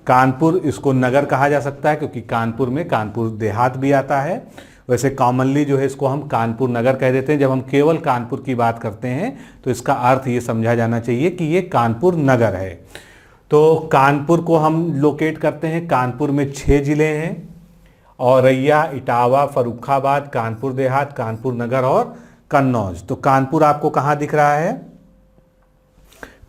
कानपुर, इसको नगर कहा जा सकता है क्योंकि कानपुर में कानपुर देहात भी आता है। वैसे कॉमनली जो है इसको हम कानपुर नगर कह देते हैं। जब हम केवल कानपुर की बात करते हैं तो इसका अर्थ ये समझा जाना चाहिए कि ये कानपुर नगर है। तो कानपुर को हम लोकेट करते हैं। कानपुर में 6 ज़िले हैं: औरैया, इटावा, फर्रुखाबाद, कानपुर देहात, कानपुर नगर और कन्नौज। तो कानपुर आपको कहाँ दिख रहा है?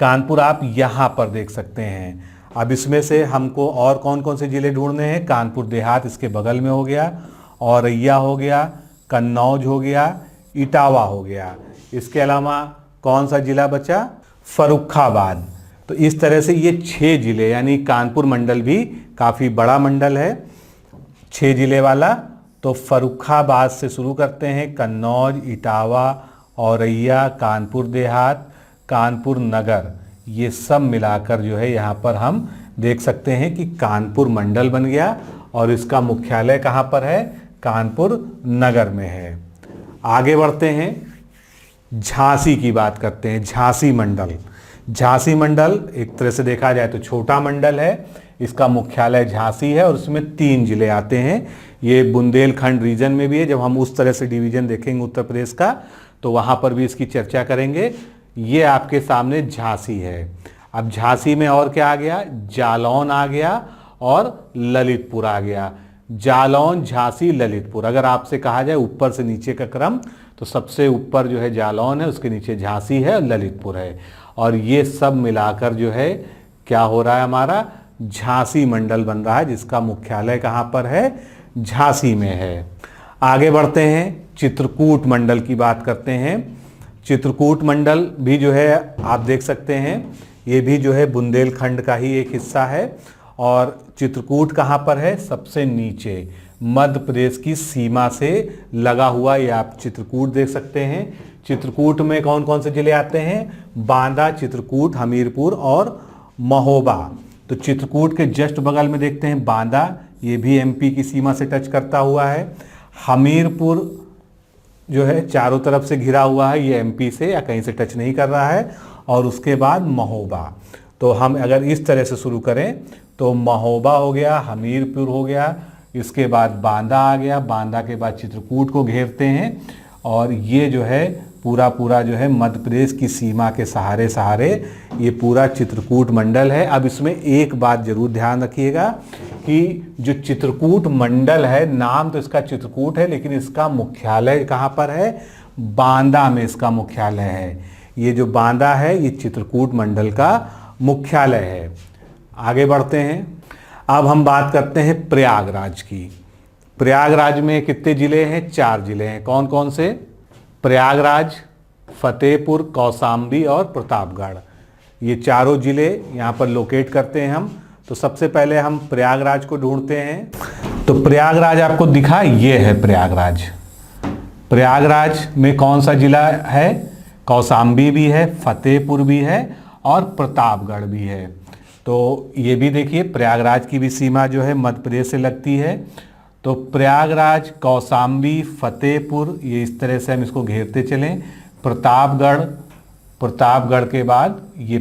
कानपुर आप यहाँ पर देख सकते हैं। अब इसमें से हमको और कौन कौन से ज़िले ढूंढने हैं? कानपुर देहात इसके बगल में हो गया, औरैया हो गया, कन्नौज हो गया, इटावा हो गया। इसके अलावा कौन सा ज़िला बचा? फर्रुखाबाद। तो इस तरह से ये 6 ज़िले, यानी कानपुर मंडल भी काफ़ी बड़ा मंडल है, 6 ज़िले वाला। तो फर्रुखाबाद से शुरू करते हैं, कन्नौज, इटावा, औरैया, कानपुर देहात, कानपुर नगर, ये सब मिलाकर जो है यहाँ पर हम देख सकते हैं कि कानपुर मंडल बन गया। और इसका मुख्यालय कहाँ पर है? कानपुर नगर में है। आगे बढ़ते हैं, झांसी की बात करते हैं। झांसी मंडल। झांसी मंडल एक तरह से देखा जाए तो छोटा मंडल है। इसका मुख्यालय झांसी है और उसमें 3 ज़िले आते हैं। ये बुंदेलखंड रीजन में भी है। जब हम उस तरह से डिवीज़न देखेंगे उत्तर प्रदेश का तो वहाँ पर भी इसकी चर्चा करेंगे। ये आपके सामने झांसी है। अब झांसी में और क्या आ गया? जालौन आ गया और ललितपुर आ गया। जालौन, झांसी, ललितपुर। अगर आपसे कहा जाए ऊपर से नीचे का क्रम तो सबसे ऊपर जो है जालौन है, उसके नीचे झांसी है और ललितपुर है। और ये सब मिलाकर जो है क्या हो रहा है? हमारा झांसी मंडल बन रहा है, जिसका मुख्यालय कहाँ पर है? झांसी में है। आगे बढ़ते हैं, चित्रकूट मंडल की बात करते हैं। चित्रकूट मंडल भी जो है आप देख सकते हैं, ये भी जो है बुंदेलखंड का ही एक हिस्सा है। और चित्रकूट कहाँ पर है? सबसे नीचे मध्य प्रदेश की सीमा से लगा हुआ ये आप चित्रकूट देख सकते हैं। चित्रकूट में कौन कौन से ज़िले आते हैं? बांदा, चित्रकूट, हमीरपुर और महोबा। तो चित्रकूट के जस्ट बगल में देखते हैं बांदा, ये भी एमपी की सीमा से टच करता हुआ है। हमीरपुर जो है चारों तरफ से घिरा हुआ है, ये एमपी से या कहीं से टच नहीं कर रहा है। और उसके बाद महोबा। तो हम अगर इस तरह से शुरू करें तो महोबा हो गया, हमीरपुर हो गया, इसके बाद बांदा आ गया, बांदा के बाद चित्रकूट को घेरते हैं। और ये जो है पूरा जो है मध्य प्रदेश की सीमा के सहारे सहारे ये पूरा चित्रकूट मंडल है। अब इसमें एक बात जरूर ध्यान रखिएगा कि जो चित्रकूट मंडल है, नाम तो इसका चित्रकूट है, लेकिन इसका मुख्यालय कहाँ पर है? बांदा में इसका मुख्यालय है। ये जो बांदा है ये चित्रकूट मंडल का मुख्यालय है। आगे बढ़ते हैं, अब हम बात करते हैं प्रयागराज की। प्रयागराज में कितने ज़िले हैं? 4 ज़िले हैं। कौन कौन से? प्रयागराज, फतेहपुर, कौशाम्बी और प्रतापगढ़। ये चारों ज़िले यहाँ पर लोकेट करते हैं हम। तो सबसे पहले हम प्रयागराज को ढूंढते हैं। तो प्रयागराज आपको दिखा, ये है प्रयागराज। प्रयागराज में कौन सा ज़िला है? कौशाम्बी भी है, फतेहपुर भी है और प्रतापगढ़ भी है। तो ये भी देखिए प्रयागराज की भी सीमा जो है मध्य प्रदेश से लगती है। तो प्रयागराज, कौशाम्बी, फतेहपुर, ये इस तरह से हम इसको घेरते चलें। प्रतापगढ़, प्रतापगढ़ के बाद ये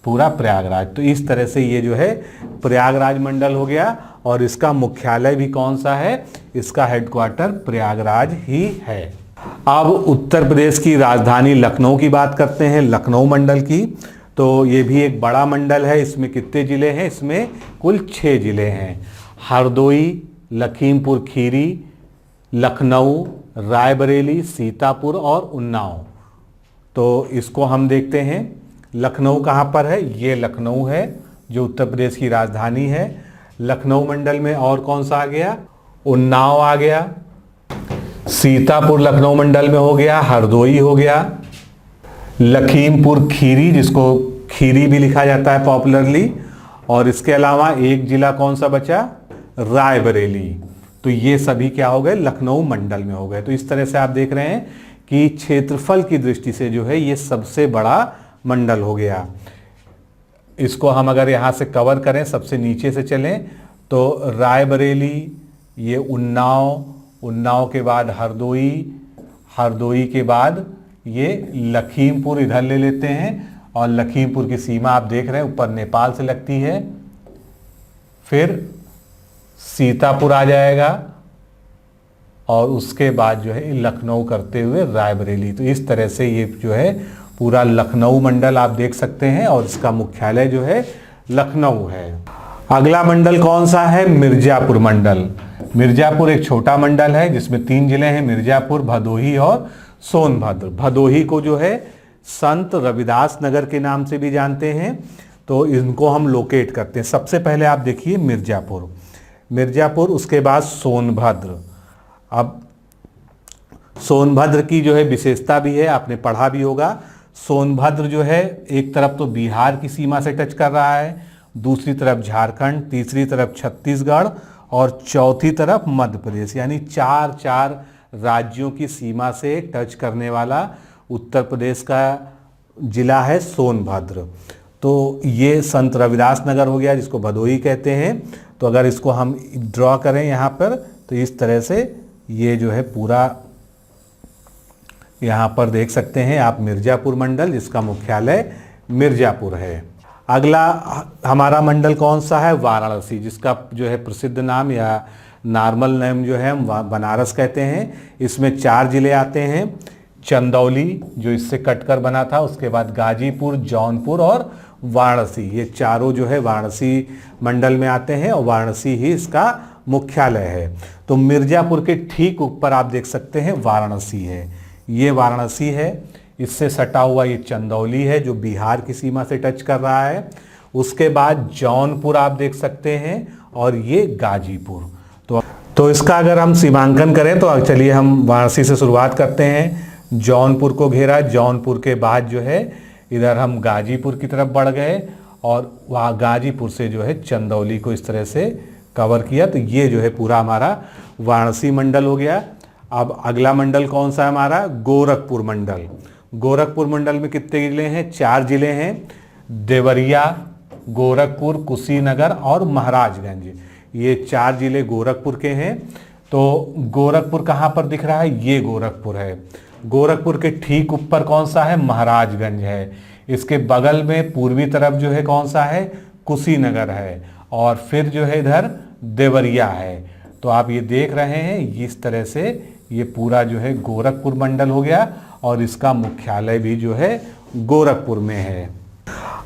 पूरा प्रयागराज। तो इस तरह से ये जो है प्रयागराज मंडल हो गया। और इसका मुख्यालय भी कौन सा है? इसका हेडक्वार्टर प्रयागराज ही है। अब उत्तर प्रदेश की राजधानी लखनऊ की बात करते हैं, लखनऊ मंडल की। तो ये भी एक बड़ा मंडल है। इसमें कितने ज़िले हैं? इसमें कुल 6 ज़िले हैं: हरदोई, लखीमपुर खीरी, लखनऊ, रायबरेली, सीतापुर और उन्नाव। तो इसको हम देखते हैं, लखनऊ कहाँ पर है? ये लखनऊ है जो उत्तर प्रदेश की राजधानी है। लखनऊ मंडल में और कौन सा आ गया? उन्नाव आ गया, सीतापुर लखनऊ मंडल में हो गया, हरदोई हो गया, लखीमपुर खीरी जिसको खीरी भी लिखा जाता है पॉपुलरली, और इसके अलावा एक जिला कौन सा बचा, रायबरेली। तो ये सभी क्या हो गए, लखनऊ मंडल में हो गए। तो इस तरह से आप देख रहे हैं कि क्षेत्रफल की दृष्टि से जो है ये सबसे बड़ा मंडल हो गया। इसको हम अगर यहाँ से कवर करें, सबसे नीचे से चलें तो रायबरेली, ये उन्नाव, उन्नाव के बाद हरदोई, हरदोई के बाद ये लखीमपुर इधर ले लेते हैं, और लखीमपुर की सीमा आप देख रहे हैं ऊपर नेपाल से लगती है। फिर सीतापुर आ जाएगा और उसके बाद जो है लखनऊ करते हुए रायबरेली। तो इस तरह से ये जो है पूरा लखनऊ मंडल आप देख सकते हैं, और इसका मुख्यालय जो है लखनऊ है। अगला मंडल कौन सा है, मिर्जापुर मंडल। मिर्जापुर एक छोटा मंडल है जिसमें 3 जिले हैं, मिर्जापुर, भदोही और सोनभद्र। भदोही को जो है संत रविदास नगर के नाम से भी जानते हैं, तो इनको हम लोकेट करते हैं। सबसे पहले आप देखिए मिर्जापुर, मिर्जापुर, उसके बाद सोनभद्र। अब सोनभद्र की जो है विशेषता भी है, आपने पढ़ा भी होगा। सोनभद्र जो है एक तरफ तो बिहार की सीमा से टच कर रहा है, दूसरी तरफ झारखंड, तीसरी तरफ छत्तीसगढ़ और चौथी तरफ मध्य प्रदेश, यानी 4 राज्यों की सीमा से टच करने वाला उत्तर प्रदेश का जिला है सोनभद्र। तो ये संत रविदास नगर हो गया जिसको भदोही कहते हैं। तो अगर इसको हम ड्रॉ करें यहाँ पर, तो इस तरह से ये जो है पूरा यहाँ पर देख सकते हैं आप मिर्जापुर मंडल, जिसका मुख्यालय मिर्जापुर है। अगला हमारा मंडल कौन सा है, वाराणसी, जिसका जो है प्रसिद्ध नाम या नॉर्मल नेम जो है हम बनारस कहते हैं। इसमें 4 जिले आते हैं, चंदौली जो इससे कटकर बना था, उसके बाद गाजीपुर, जौनपुर और वाराणसी। ये चारों जो है वाराणसी मंडल में आते हैं और वाराणसी ही इसका मुख्यालय है। तो मिर्जापुर के ठीक ऊपर आप देख सकते हैं वाराणसी है, ये वाराणसी है। इससे सटा हुआ ये चंदौली है जो बिहार की सीमा से टच कर रहा है। उसके बाद जौनपुर आप देख सकते हैं और ये गाजीपुर। तो इसका अगर हम सीमांकन करें तो चलिए हम वाराणसी से शुरुआत करते हैं। जौनपुर को घेरा, जौनपुर के बाद जो है इधर हम गाजीपुर की तरफ बढ़ गए और वहाँ गाजीपुर से जो है चंदौली को इस तरह से कवर किया। तो ये जो है पूरा हमारा वाराणसी मंडल हो गया। अब अगला मंडल कौन सा है हमारा, गोरखपुर मंडल। गोरखपुर मंडल में कितने जिले हैं, 4 जिले हैं, देवरिया, गोरखपुर, कुशीनगर और महाराजगंज। ये 4 जिले गोरखपुर के हैं। तो गोरखपुर कहाँ पर दिख रहा है, ये गोरखपुर है। गोरखपुर के ठीक ऊपर कौन सा है, महाराजगंज है। इसके बगल में पूर्वी तरफ जो है कौन सा है, कुशीनगर है, और फिर जो है इधर देवरिया है। तो आप ये देख रहे हैं इस तरह से ये पूरा जो है गोरखपुर मंडल हो गया और इसका मुख्यालय भी जो है गोरखपुर में है।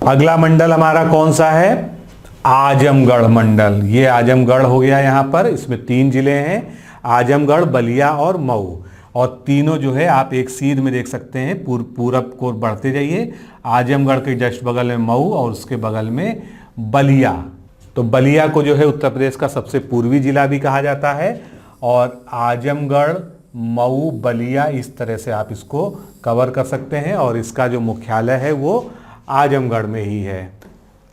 अगला मंडल हमारा कौन सा है, आजमगढ़ मंडल। ये आजमगढ़ हो गया यहाँ पर। इसमें 3 जिले हैं, आजमगढ़, बलिया और मऊ, और तीनों जो है आप एक सीध में देख सकते हैं। पूरब को बढ़ते जाइए, आजमगढ़ के जस्ट बगल में मऊ और उसके बगल में बलिया। तो बलिया को जो है उत्तर प्रदेश का सबसे पूर्वी जिला भी कहा जाता है, और आजमगढ़, मऊ, बलिया, इस तरह से आप इसको कवर कर सकते हैं। और इसका जो मुख्यालय है वो आजमगढ़ में ही है।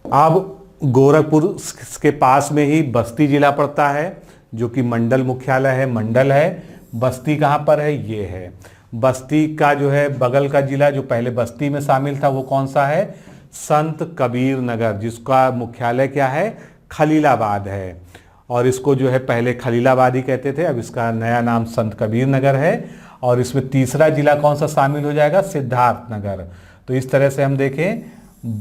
अब गोरखपुर के पास में ही बस्ती जिला पड़ता है जो कि मंडल मुख्यालय है, मंडल है। बस्ती कहाँ पर है, ये है। बस्ती का जो है बगल का जिला जो पहले बस्ती में शामिल था वो कौन सा है, संत कबीर नगर, जिसका मुख्यालय क्या है, खलीलाबाद है। और इसको जो है पहले खलीलाबाद ही कहते थे, अब इसका नया नाम संत कबीर नगर है। और इसमें तीसरा जिला कौन सा शामिल हो जाएगा, सिद्धार्थ नगर। तो इस तरह से हम देखें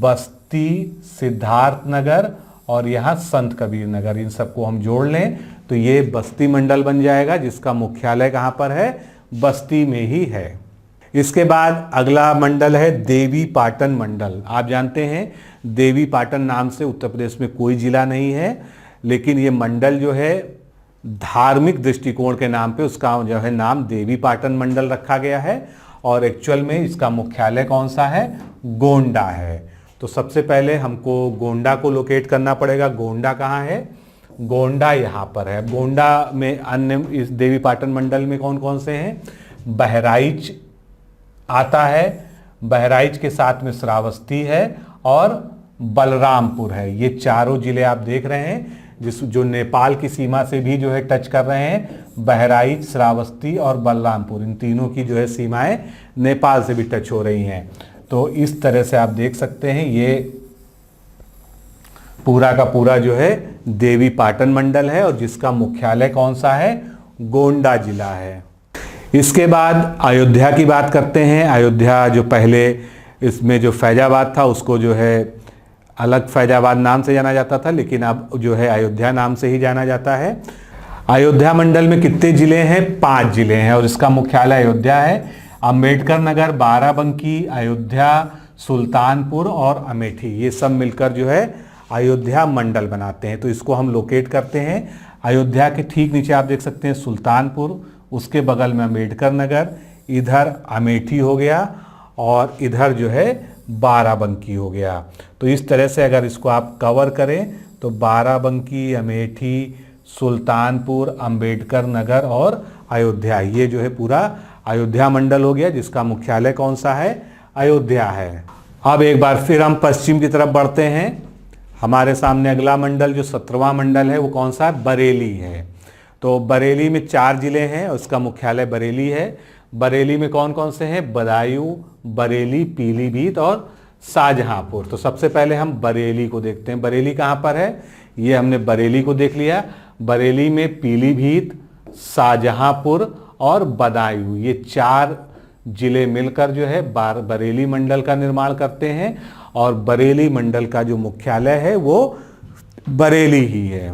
बस्ती, सिद्धार्थ नगर और यहाँ संत कबीर नगर, इन सबको हम जोड़ लें तो ये बस्ती मंडल बन जाएगा, जिसका मुख्यालय कहाँ पर है, बस्ती में ही है। इसके बाद अगला मंडल है देवी पाटन मंडल। आप जानते हैं देवी पाटन नाम से उत्तर प्रदेश में कोई जिला नहीं है, लेकिन ये मंडल जो है धार्मिक दृष्टिकोण के नाम पे उसका जो है नाम देवी पाटन मंडल रखा गया है। और एक्चुअल में इसका मुख्यालय कौन सा है, गोंडा है। तो सबसे पहले हमको गोंडा को लोकेट करना पड़ेगा। गोंडा कहाँ है, गोंडा यहाँ पर है। गोंडा में अन्य इस देवीपाटन मंडल में कौन कौन से हैं? बहराइच आता है, बहराइच के साथ में श्रावस्ती है और बलरामपुर है। ये चारों जिले आप देख रहे हैं जो नेपाल की सीमा से भी जो है टच कर रहे हैं। बहराइच, श्रावस्ती और बलरामपुर, इन तीनों की जो है सीमाएं नेपाल से भी टच हो रही हैं। तो इस तरह से आप देख सकते हैं ये पूरा का पूरा जो है देवीपाटन मंडल है और जिसका मुख्यालय कौन सा है? गोंडा जिला है। इसके बाद अयोध्या की बात करते हैं। अयोध्या जो पहले इसमें जो फैजाबाद था उसको जो है अलग फैजाबाद नाम से जाना जाता था, लेकिन अब जो है अयोध्या नाम से ही जाना जाता है। अयोध्या मंडल में कितने जिले हैं? 5 जिले हैं और इसका मुख्यालय अयोध्या है। अंबेडकर नगर, बाराबंकी, अयोध्या, सुल्तानपुर और अमेठी, ये सब मिलकर जो है अयोध्या मंडल बनाते हैं। तो इसको हम लोकेट करते हैं। अयोध्या के ठीक नीचे आप देख सकते हैं सुल्तानपुर, उसके बगल में अंबेडकर नगर, इधर अमेठी हो गया और इधर जो है बाराबंकी हो गया। तो इस तरह से अगर इसको आप कवर करें तो बाराबंकी, अमेठी, सुल्तानपुर, अंबेडकर नगर और अयोध्या, ये जो है पूरा अयोध्या मंडल हो गया जिसका मुख्यालय कौन सा है? अयोध्या है। अब एक बार फिर हम पश्चिम की तरफ बढ़ते हैं। हमारे सामने अगला मंडल जो 17वां मंडल है वो कौन सा है? बरेली है। तो बरेली में 4 जिले हैं, उसका मुख्यालय बरेली है। बरेली में कौन कौन से हैं? बदायूं, बरेली, पीलीभीत और शाहजहांपुर। तो सबसे पहले हम बरेली को देखते हैं। बरेली कहाँ पर है? ये हमने बरेली को देख लिया। बरेली में पीलीभीत, शाहजहांपुर और बदायूं, ये 4 जिले मिलकर जो है बरेली मंडल का निर्माण करते हैं और बरेली मंडल का जो मुख्यालय है वो बरेली ही है।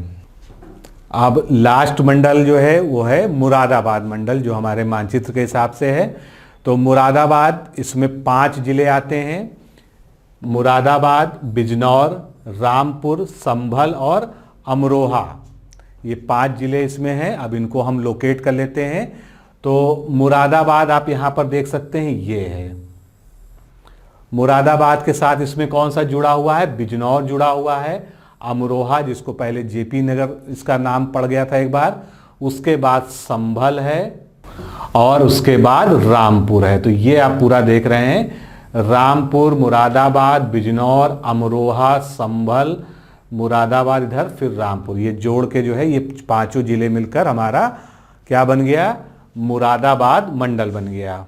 अब लास्ट मंडल जो है वो है मुरादाबाद मंडल, जो हमारे मानचित्र के हिसाब से है। तो मुरादाबाद, इसमें 5 जिले आते हैं। मुरादाबाद, बिजनौर, रामपुर, संभल और अमरोहा, ये 5 जिले इसमें हैं। अब इनको हम लोकेट कर लेते हैं। तो मुरादाबाद आप यहाँ पर देख सकते हैं, ये है मुरादाबाद के साथ इसमें कौन सा जुड़ा हुआ है? बिजनौर जुड़ा हुआ है। अमरोहा, जिसको पहले जेपी नगर इसका नाम पड़ गया था एक बार, उसके बाद संभल है और उसके बाद रामपुर है। तो ये आप पूरा देख रहे हैं, रामपुर, मुरादाबाद, बिजनौर, अमरोहा, संभल, मुरादाबाद इधर, फिर रामपुर, ये जोड़ के जो है ये 5 जिले मिलकर हमारा क्या बन गया? मुरादाबाद मंडल बन गया।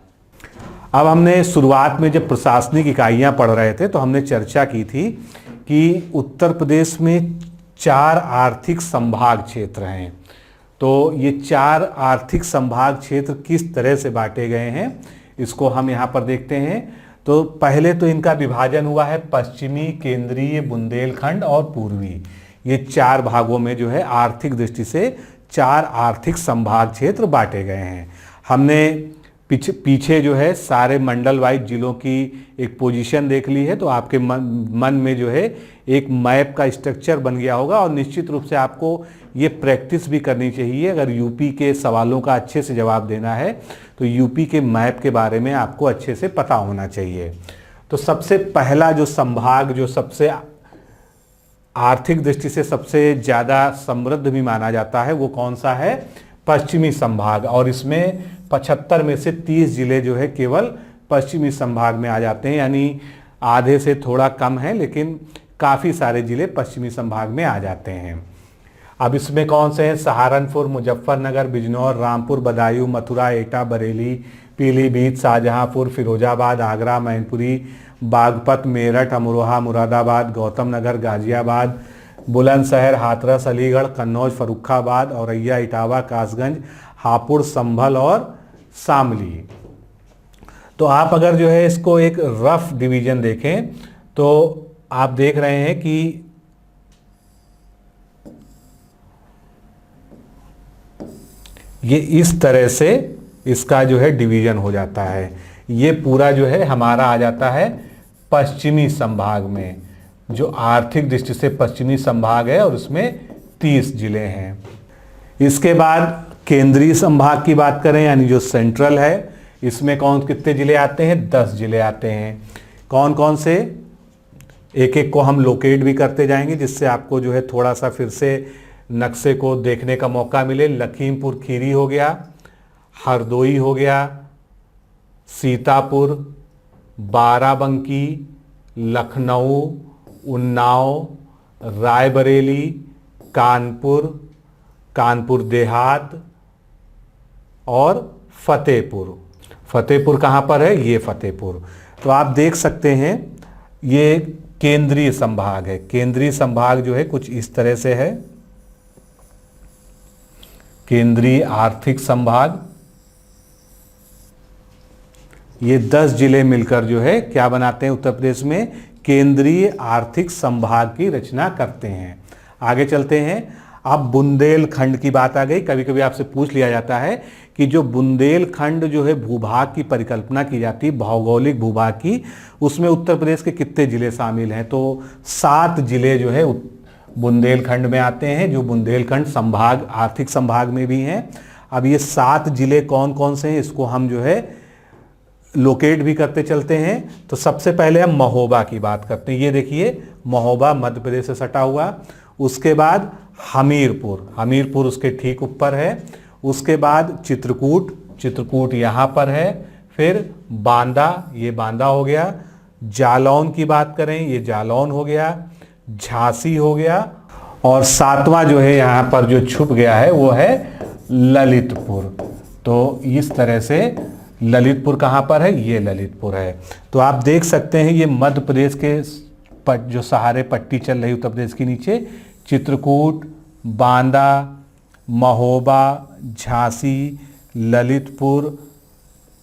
अब हमने शुरुआत में जब प्रशासनिक इकाइयां पढ़ रहे थे तो हमने चर्चा की थी कि उत्तर प्रदेश में 4 आर्थिक संभाग क्षेत्र हैं। तो ये 4 आर्थिक संभाग क्षेत्र किस तरह से बांटे गए हैं इसको हम यहाँ पर देखते हैं। तो पहले तो इनका विभाजन हुआ है पश्चिमी, केंद्रीय, बुंदेलखंड और पूर्वी, ये 4 भागों में जो है आर्थिक दृष्टि से 4 आर्थिक संभाग क्षेत्र बांटे गए हैं। हमने पीछे जो है सारे मंडल वाइज जिलों की एक पोजीशन देख ली है, तो आपके मन में जो है एक मैप का स्ट्रक्चर बन गया होगा और निश्चित रूप से आपको ये प्रैक्टिस भी करनी चाहिए। अगर यूपी के सवालों का अच्छे से जवाब देना है तो यूपी के मैप के बारे में आपको अच्छे से पता होना चाहिए। तो सबसे पहला जो संभाग जो सबसे आर्थिक दृष्टि से सबसे ज़्यादा समृद्ध भी माना जाता है वो कौन सा है? पश्चिमी संभाग। और इसमें 75 में से 30 जिले जो है केवल पश्चिमी संभाग में आ जाते हैं, यानी आधे से थोड़ा कम है लेकिन काफ़ी सारे जिले पश्चिमी संभाग में आ जाते हैं। अब इसमें कौन से हैं? सहारनपुर, मुजफ्फरनगर, बिजनौर, रामपुर, बदायूं, मथुरा, एटा, बरेली, पीलीभीत, शाहजहांपुर, फिरोजाबाद, आगरा, मैनपुरी, बागपत, मेरठ, अमरोहा, मुरादाबाद, गौतम नगर, गाजियाबाद, बुलंदशहर, हाथरस, अलीगढ़, कन्नौज, फर्रुखाबाद, औरैया, इटावा, कासगंज, हापुड़, संभल और शामली। तो आप अगर जो है इसको एक रफ डिवीजन देखें तो आप देख रहे हैं कि ये इस तरह से इसका जो है डिवीजन हो जाता है। ये पूरा जो है हमारा आ जाता है पश्चिमी संभाग में, जो आर्थिक दृष्टि से पश्चिमी संभाग है और उसमें 30 जिले हैं। इसके बाद केंद्रीय संभाग की बात करें यानी जो सेंट्रल है, इसमें कितने जिले आते हैं? 10 जिले आते हैं। कौन कौन से? एक एक को हम लोकेट भी करते जाएंगे जिससे आपको जो है थोड़ा सा फिर से नक्शे को देखने का मौका मिले। लखीमपुर खीरी हो गया, हरदोई हो गया, सीतापुर, बाराबंकी, लखनऊ, उन्नाव, रायबरेली, कानपुर, कानपुर देहात और फतेहपुर। फतेहपुर कहाँ पर है? ये फतेहपुर। तो आप देख सकते हैं ये केंद्रीय संभाग है। केंद्रीय संभाग जो है कुछ इस तरह से है, केंद्रीय आर्थिक संभाग। ये 10 जिले मिलकर जो है क्या बनाते हैं? उत्तर प्रदेश में केंद्रीय आर्थिक संभाग की रचना करते हैं। आगे चलते हैं। अब बुंदेलखंड की बात आ गई। कभी कभी आपसे पूछ लिया जाता है कि जो बुंदेलखंड जो है भूभाग की परिकल्पना की जाती है, भौगोलिक भूभाग की, उसमें उत्तर प्रदेश के कितने जिले शामिल हैं? तो 7 जिले जो है बुंदेलखंड में आते हैं, जो बुंदेलखंड संभाग आर्थिक संभाग में भी हैं। अब ये 7 जिले कौन कौन से हैं इसको हम जो है लोकेट भी करते चलते हैं। तो सबसे पहले हम महोबा की बात करते हैं। ये देखिए महोबा मध्य प्रदेश से सटा हुआ। उसके बाद हमीरपुर, हमीरपुर उसके ठीक ऊपर है। उसके बाद चित्रकूट, चित्रकूट यहाँ पर है। फिर बांदा, ये बांदा हो गया। जालौन की बात करें, ये जालौन हो गया। झांसी हो गया। और 7वां जो है यहाँ पर जो छुप गया है वो है ललितपुर। तो इस तरह से ललितपुर कहाँ पर है? ये ललितपुर है। तो आप देख सकते हैं ये मध्य प्रदेश के जो सहारे पट्टी चल रही उत्तर प्रदेश के नीचे, चित्रकूट, बांदा, महोबा, झांसी, ललितपुर,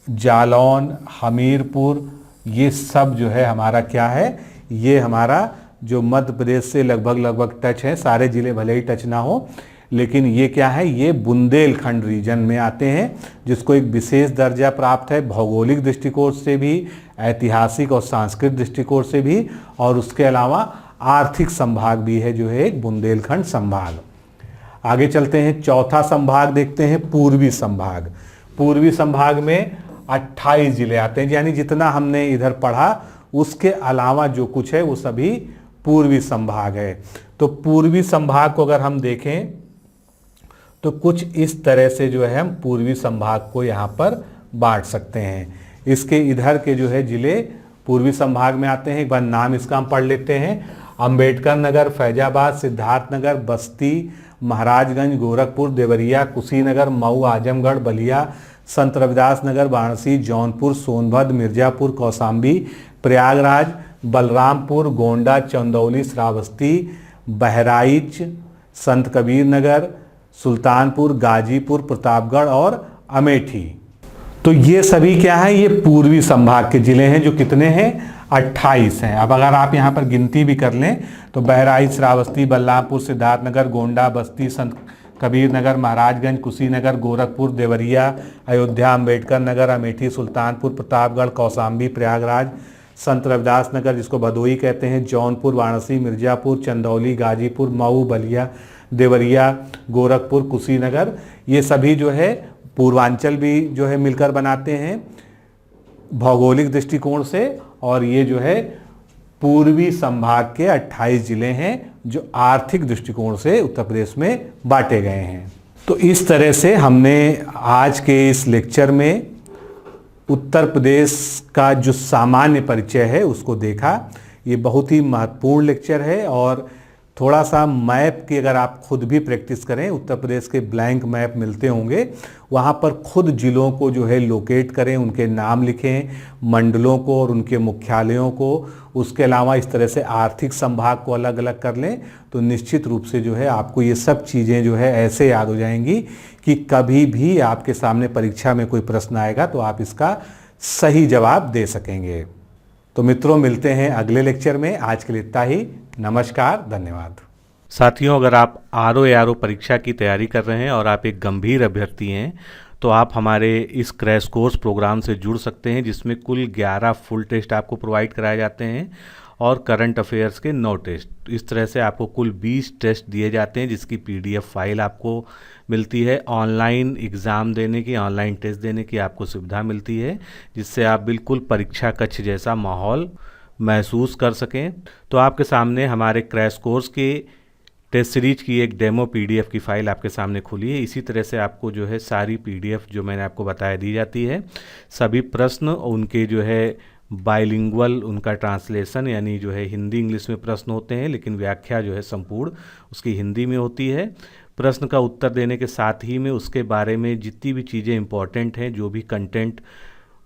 जालौन, हमीरपुर, ये सब जो है हमारा क्या है? ये हमारा जो मध्य प्रदेश से लगभग टच है। सारे जिले भले ही टच ना हो, लेकिन ये क्या है? ये बुंदेलखंड रीजन में आते हैं, जिसको एक विशेष दर्जा प्राप्त है भौगोलिक दृष्टिकोण से भी, ऐतिहासिक और सांस्कृतिक दृष्टिकोण से भी, और उसके अलावा आर्थिक संभाग भी है जो है एक बुंदेलखंड संभाग। आगे चलते हैं। चौथा संभाग देखते हैं, पूर्वी संभाग। पूर्वी संभाग में 28 जिले आते हैं, यानी जितना हमने इधर पढ़ा उसके अलावा जो कुछ है वो सभी पूर्वी संभाग है। तो पूर्वी संभाग को अगर हम देखें तो कुछ इस तरह से जो है हम पूर्वी संभाग को यहाँ पर बांट सकते हैं। इसके इधर के जो है जिले पूर्वी संभाग में आते हैं। एक बार नाम इसका हम पढ़ लेते हैं। अंबेडकर नगर, फैजाबाद, सिद्धार्थनगर, बस्ती, महाराजगंज, गोरखपुर, देवरिया, कुशीनगर, मऊ, आजमगढ़, बलिया, संत रविदास नगर, वाराणसी, जौनपुर, सोनभद्र, मिर्जापुर, कौशाम्बी, प्रयागराज, बलरामपुर, गोंडा, चंदौली, श्रावस्ती, बहराइच, संत कबीर नगर, सुल्तानपुर, गाजीपुर, प्रतापगढ़ और अमेठी। तो ये सभी क्या है? ये पूर्वी संभाग के जिले हैं, जो कितने हैं? 28 हैं। अब अगर आप यहाँ पर गिनती भी कर लें तो बहराइच, श्रावस्ती, बलरामपुर, सिद्धार्थनगर, गोंडा, बस्ती, संत कबीर नगर, महाराजगंज, कुशीनगर, गोरखपुर, देवरिया, अयोध्या, अंबेडकर नगर, अमेठी, सुल्तानपुर, प्रतापगढ़, कौशाम्बी, प्रयागराज, संत रविदास नगर जिसको भदोई कहते हैं, जौनपुर, वाराणसी, मिर्जापुर, चंदौली, गाजीपुर, मऊ, बलिया, देवरिया, गोरखपुर, कुशीनगर, ये सभी जो है पूर्वांचल भी जो है मिलकर बनाते हैं भौगोलिक दृष्टिकोण से। और ये जो है पूर्वी संभाग के 28 जिले हैं जो आर्थिक दृष्टिकोण से उत्तर प्रदेश में बांटे गए हैं। तो इस तरह से हमने आज के इस लेक्चर में उत्तर प्रदेश का जो सामान्य परिचय है उसको देखा। ये बहुत ही महत्वपूर्ण लेक्चर है। और थोड़ा सा मैप की अगर आप खुद भी प्रैक्टिस करें, उत्तर प्रदेश के ब्लैंक मैप मिलते होंगे, वहाँ पर खुद जिलों को जो है लोकेट करें, उनके नाम लिखें, मंडलों को और उनके मुख्यालयों को। उसके अलावा इस तरह से आर्थिक संभाग को अलग अलग कर लें तो निश्चित रूप से जो है आपको ये सब चीज़ें जो है ऐसे याद हो जाएंगी कि कभी भी आपके सामने परीक्षा में कोई प्रश्न आएगा तो आप इसका सही जवाब दे सकेंगे। तो मित्रों, मिलते हैं अगले लेक्चर में। आज के लिए इतना ही। नमस्कार, धन्यवाद।
साथियों, अगर आप आरओ परीक्षा की तैयारी कर रहे हैं और आप एक गंभीर अभ्यर्थी हैं तो आप हमारे इस क्रैश कोर्स प्रोग्राम से जुड़ सकते हैं, जिसमें कुल 11 फुल टेस्ट आपको प्रोवाइड कराए जाते हैं और करंट अफेयर्स के 9 टेस्ट। इस तरह से आपको कुल 20 टेस्ट दिए जाते हैं, जिसकी PDF फाइल आपको मिलती है। ऑनलाइन एग्ज़ाम देने की, ऑनलाइन टेस्ट देने की आपको सुविधा मिलती है, जिससे आप बिल्कुल परीक्षा कक्ष जैसा माहौल महसूस कर सकें। तो आपके सामने हमारे क्रैश कोर्स के टेस्ट सीरीज की एक डेमो पीडीएफ की फ़ाइल आपके सामने खुली है। इसी तरह से आपको जो है सारी पीडीएफ जो मैंने आपको बताया दी जाती है। सभी प्रश्न उनके जो है बाइलिंगुअल उनका ट्रांसलेशन यानी जो है हिंदी इंग्लिश में प्रश्न होते हैं, लेकिन व्याख्या जो है संपूर्ण उसकी हिंदी में होती है। प्रश्न का उत्तर देने के साथ ही में उसके बारे में जितनी भी चीज़ें इंपॉर्टेंट हैं, जो भी कंटेंट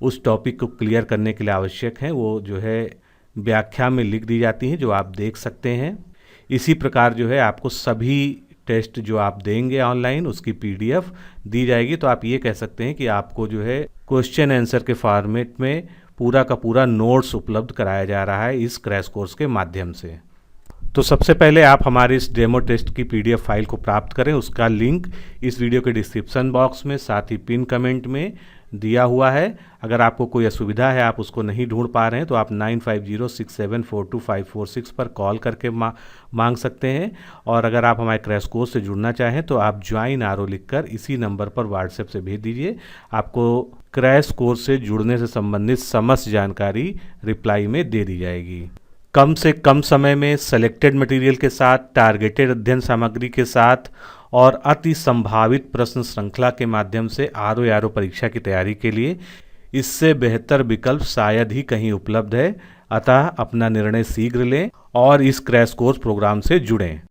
उस टॉपिक को क्लियर करने के लिए आवश्यक हैं, वो जो है व्याख्या में लिख दी जाती हैं, जो आप देख सकते हैं। इसी प्रकार जो है आपको सभी टेस्ट जो आप देंगे ऑनलाइन उसकी पीडीएफ दी जाएगी। तो आप ये कह सकते हैं कि आपको जो है क्वेश्चन आंसर के फॉर्मेट में पूरा का पूरा नोट्स उपलब्ध कराया जा रहा है इस क्रैश कोर्स के माध्यम से। तो सबसे पहले आप हमारे इस डेमो टेस्ट की पीडीएफ फाइल को प्राप्त करें। उसका लिंक इस वीडियो के डिस्क्रिप्शन बॉक्स में साथ ही पिन कमेंट में दिया हुआ है। अगर आपको कोई असुविधा है, आप उसको नहीं ढूंढ पा रहे हैं, तो आप 9506742546 पर कॉल करके मांग सकते हैं। और अगर आप हमारे क्रैश कोर्स से जुड़ना चाहें तो आप ज्वाइन आरओ लिखकर इसी नंबर पर व्हाट्सएप से भेज दीजिए। आपको क्रैश कोर्स से जुड़ने से संबंधित समस्त जानकारी रिप्लाई में दे दी जाएगी। कम से कम समय में सेलेक्टेड मटेरियल के साथ, टारगेटेड अध्ययन सामग्री के साथ और अति संभावित प्रश्न श्रृंखला के माध्यम से आरओ परीक्षा की तैयारी के लिए इससे बेहतर विकल्प शायद ही कहीं उपलब्ध है। अतः अपना निर्णय शीघ्र लें और इस क्रैश कोर्स प्रोग्राम से जुड़ें।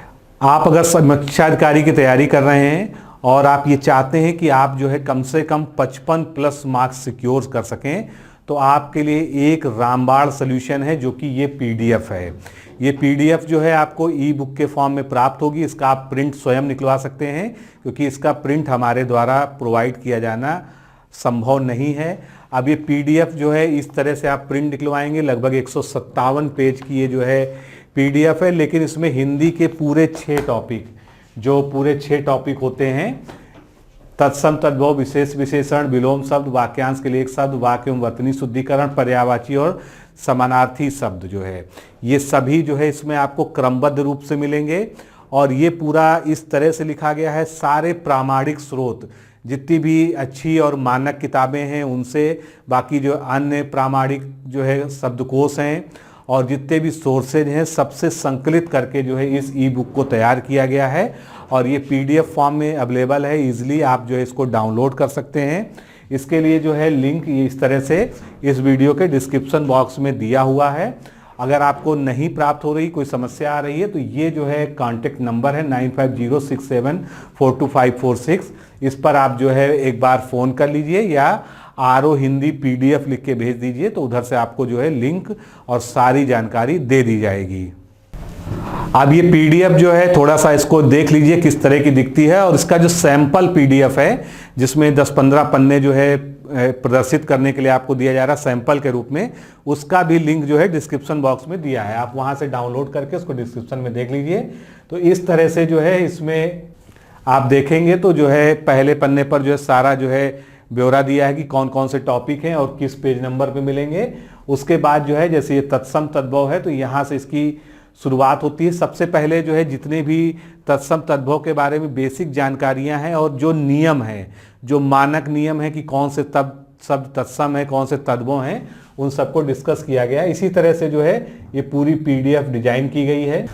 आप अगर समीक्षा अधिकारी की तैयारी कर रहे हैं और आप ये चाहते हैं कि आप जो है कम से कम 55 प्लस मार्क्स सिक्योर कर सकें, तो आपके लिए एक रामबाण सॉल्यूशन है, जो कि ये पीडीएफ है। ये पीडीएफ जो है आपको ई बुक के फॉर्म में प्राप्त होगी। इसका आप प्रिंट स्वयं निकलवा सकते हैं, क्योंकि इसका प्रिंट हमारे द्वारा प्रोवाइड किया जाना संभव नहीं है। अब ये पीडीएफ जो है इस तरह से आप प्रिंट निकलवाएंगे। लगभग 157 पेज की ये जो है पीडीएफ है, लेकिन इसमें हिंदी के पूरे 6 टॉपिक होते हैं। तत्सम, तद्भव, विशेष विशेषण, विलोम शब्द, वाक्यांश के लिए एक शब्द, वाक्य एवं वर्तनी शुद्धिकरण, पर्यायवाची और समानार्थी शब्द जो है, ये सभी जो है इसमें आपको क्रमबद्ध रूप से मिलेंगे। और ये पूरा इस तरह से लिखा गया है, सारे प्रामाणिक स्रोत जितनी भी अच्छी और मानक किताबें हैं उनसे, बाकी जो अन्य प्रामाणिक जो है शब्दकोश हैं और जितने भी सोर्सेज हैं, सबसे संकलित करके जो है इस ई बुक को तैयार किया गया है। और ये पीडीएफ फॉर्म में अवेलेबल है। इजीली आप जो है इसको डाउनलोड कर सकते हैं। इसके लिए जो है लिंक ये इस तरह से इस वीडियो के डिस्क्रिप्शन बॉक्स में दिया हुआ है। अगर आपको नहीं प्राप्त हो रही, कोई समस्या आ रही है, तो ये जो है कॉन्टेक्ट नंबर है 9506742546। इस पर आप जो है एक बार फ़ोन कर लीजिए या आरओ हिंदी पीडीएफ लिख के भेज दीजिए, तो उधर से आपको जो है लिंक और सारी जानकारी दे दी जाएगी। अब ये पीडीएफ जो है थोड़ा सा इसको देख लीजिए किस तरह की दिखती है। और इसका जो सैंपल पीडीएफ है, जिसमें 10-15 पन्ने जो है प्रदर्शित करने के लिए आपको दिया जा रहा है सैंपल के रूप में, उसका भी लिंक जो है डिस्क्रिप्शन बॉक्स में दिया है। आप वहां से डाउनलोड करके उसको डिस्क्रिप्शन में देख लीजिए। तो इस तरह से जो है इसमें आप देखेंगे तो जो है पहले पन्ने पर जो है सारा जो है ब्यौरा दिया है कि कौन कौन से टॉपिक हैं और किस पेज नंबर पे मिलेंगे। उसके बाद जो है जैसे ये तत्सम तद्भव है, तो यहाँ से इसकी शुरुआत होती है। सबसे पहले जो है जितने भी तत्सम तद्भव के बारे में बेसिक जानकारियां हैं और जो नियम हैं, जो मानक नियम है कि कौन से शब्द तत्सम है, कौन से तद्भव हैं, उन सबको डिस्कस किया गया है। इसी तरह से जो है ये पूरी पीडीएफ डिजाइन की गई है।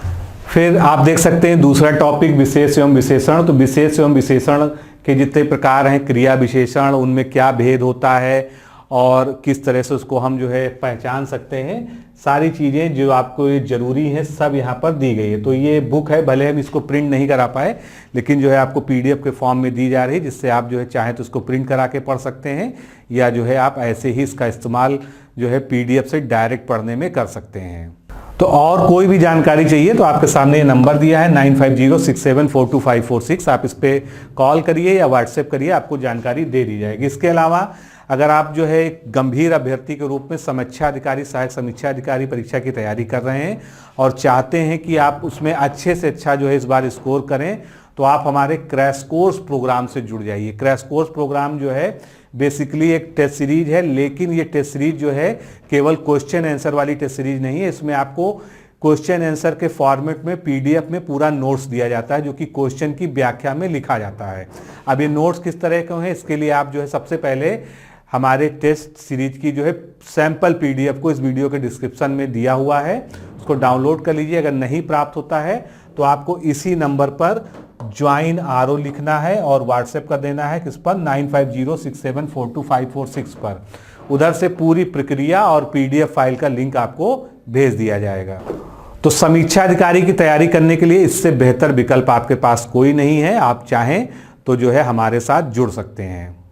फिर आप देख सकते हैं दूसरा टॉपिक विशेष एवं विशेषण। तो विशेष एवं विशेषण के जितने प्रकार हैं, क्रिया विशेषण, उनमें क्या भेद होता है और किस तरह से उसको हम जो है पहचान सकते हैं, सारी चीज़ें जो आपको ये ज़रूरी हैं सब यहाँ पर दी गई है। तो ये बुक है, भले हम इसको प्रिंट नहीं करा पाए, लेकिन जो है आपको पीडीएफ के फॉर्म में दी जा रही है, जिससे आप जो है चाहें तो उसको प्रिंट करा के पढ़ सकते हैं या जो है आप ऐसे ही इसका इस्तेमाल जो है पीडीएफ से डायरेक्ट पढ़ने में कर सकते हैं। तो और कोई भी जानकारी चाहिए तो आपके सामने ये नंबर दिया है 9506742546। आप इस पर कॉल करिए या व्हाट्सएप करिए, आपको जानकारी दे दी जाएगी। इसके अलावा अगर आप जो है एक गंभीर अभ्यर्थी के रूप में समीक्षा अधिकारी, सहायक समीक्षा अधिकारी परीक्षा की तैयारी कर रहे हैं और चाहते हैं कि आप उसमें अच्छे से अच्छा जो है इस बार स्कोर करें, तो आप हमारे क्रैश कोर्स प्रोग्राम से जुड़ जाइए। क्रैश कोर्स प्रोग्राम जो है बेसिकली एक टेस्ट सीरीज है, लेकिन ये टेस्ट सीरीज जो है केवल क्वेश्चन आंसर वाली टेस्ट सीरीज नहीं है। इसमें आपको क्वेश्चन आंसर के फॉर्मेट में पीडीएफ में पूरा नोट्स दिया जाता है, जो कि क्वेश्चन की व्याख्या में लिखा जाता है। अब ये नोट्स किस तरह के हैं, इसके लिए आप जो है सबसे पहले हमारे टेस्ट सीरीज की जो है सैंपल पीडीएफ को इस वीडियो के डिस्क्रिप्शन में दिया हुआ है, उसको डाउनलोड कर लीजिए। अगर नहीं प्राप्त होता है तो आपको इसी नंबर पर ज्वाइन आरओ लिखना है और व्हाट्सएप कर देना है किस पर, 9506742546 पर। उधर से पूरी प्रक्रिया और पीडीएफ फाइल का लिंक आपको भेज दिया जाएगा। तो समीक्षा अधिकारी की तैयारी करने के लिए इससे बेहतर विकल्प आपके पास कोई नहीं है। आप चाहें तो जो है हमारे साथ जुड़ सकते हैं।